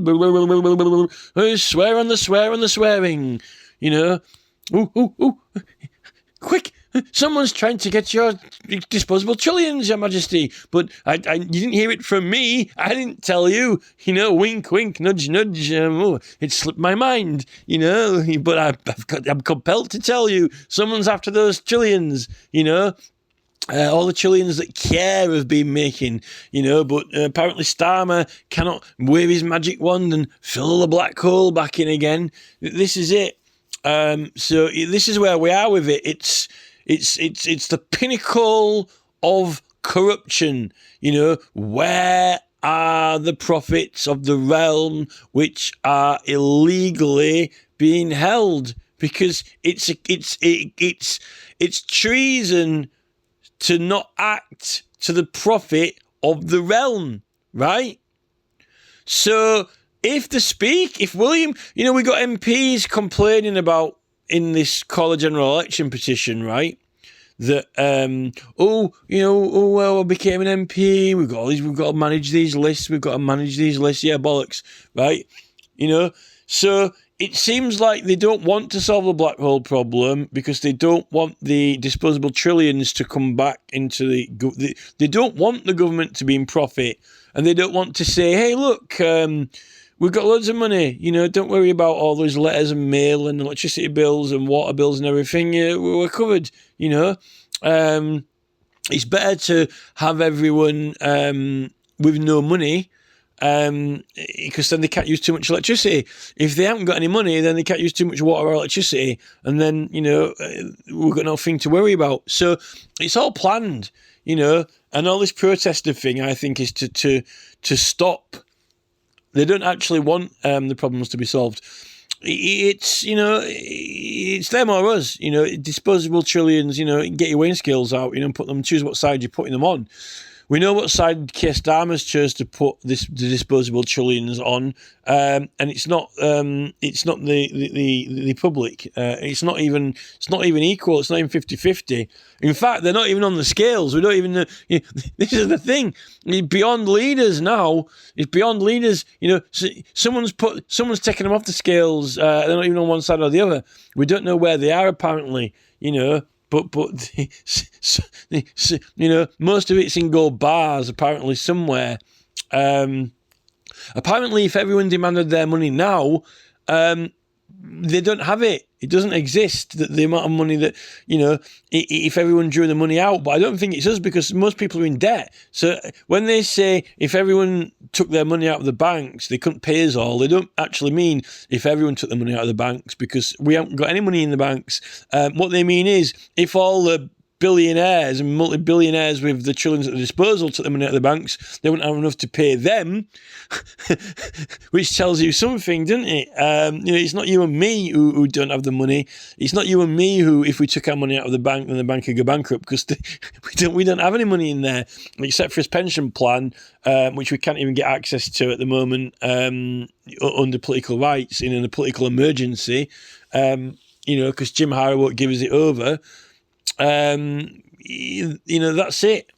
I swear on the swearing. Quick, someone's trying to get your disposable trillions, Your Majesty. But you didn't hear it from me. I didn't tell you. Wink, wink, nudge, nudge. It slipped my mind. But I'm compelled to tell you, someone's after those trillions. All the trillions that Keir have been making, but apparently Starmer cannot wave his magic wand and fill the black hole back in again. This is it. So this is where we are with it. It's the pinnacle of corruption. Where are the profits of the realm which are illegally being held? Because it's treason to not act to the profit of the realm, right? So if William, we got MPs complaining about in this Call a General Election petition, right? That I became an MP. We've got to manage these lists. Yeah, bollocks, right? So it seems like they don't want to solve the black hole problem because they don't want the disposable trillions to come back into they don't want the government to be in profit, and they don't want to say, hey, look, we've got loads of money, don't worry about all those letters and mail and electricity bills and water bills and everything, we're covered, it's better to have everyone with no money, because then they can't use too much electricity. If they haven't got any money, then they can't use too much water or electricity, and then we've got nothing to worry about. So it's all planned, and all this protester thing, I think, is to stop. They don't actually want the problems to be solved. It's it's them or us. Disposable trillions. Get your weighing scales out. Choose what side you're putting them on. We know what side Keir Starmer's chose to put the disposable trillions on, and it's not the public. It's not even equal. It's not even 50-50. In fact, they're not even on the scales. We don't even know. This is the thing. Beyond leaders now. It's beyond leaders. Someone's taken them off the scales. They're not even on one side or the other. We don't know where they are apparently. But most of it's in gold bars apparently somewhere. Apparently, if everyone demanded their money now, they don't have it. It doesn't exist, the amount of money that, if everyone drew the money out. But I don't think it's us, because most people are in debt. So when they say if everyone took their money out of the banks, they couldn't pay us all, they don't actually mean if everyone took the money out of the banks, because we haven't got any money in the banks. What they mean is if all the billionaires and multi-billionaires with the trillions at their disposal took the money out of the banks, they wouldn't have enough to pay them, which tells you something, doesn't it? It's not you and me who don't have the money. It's not you and me who, if we took our money out of the bank, then the bank could go bankrupt, because we don't have any money in there, except for his pension plan, which we can't even get access to at the moment, under political rights in a political emergency, because Jim Harrow won't give us it over. That's it.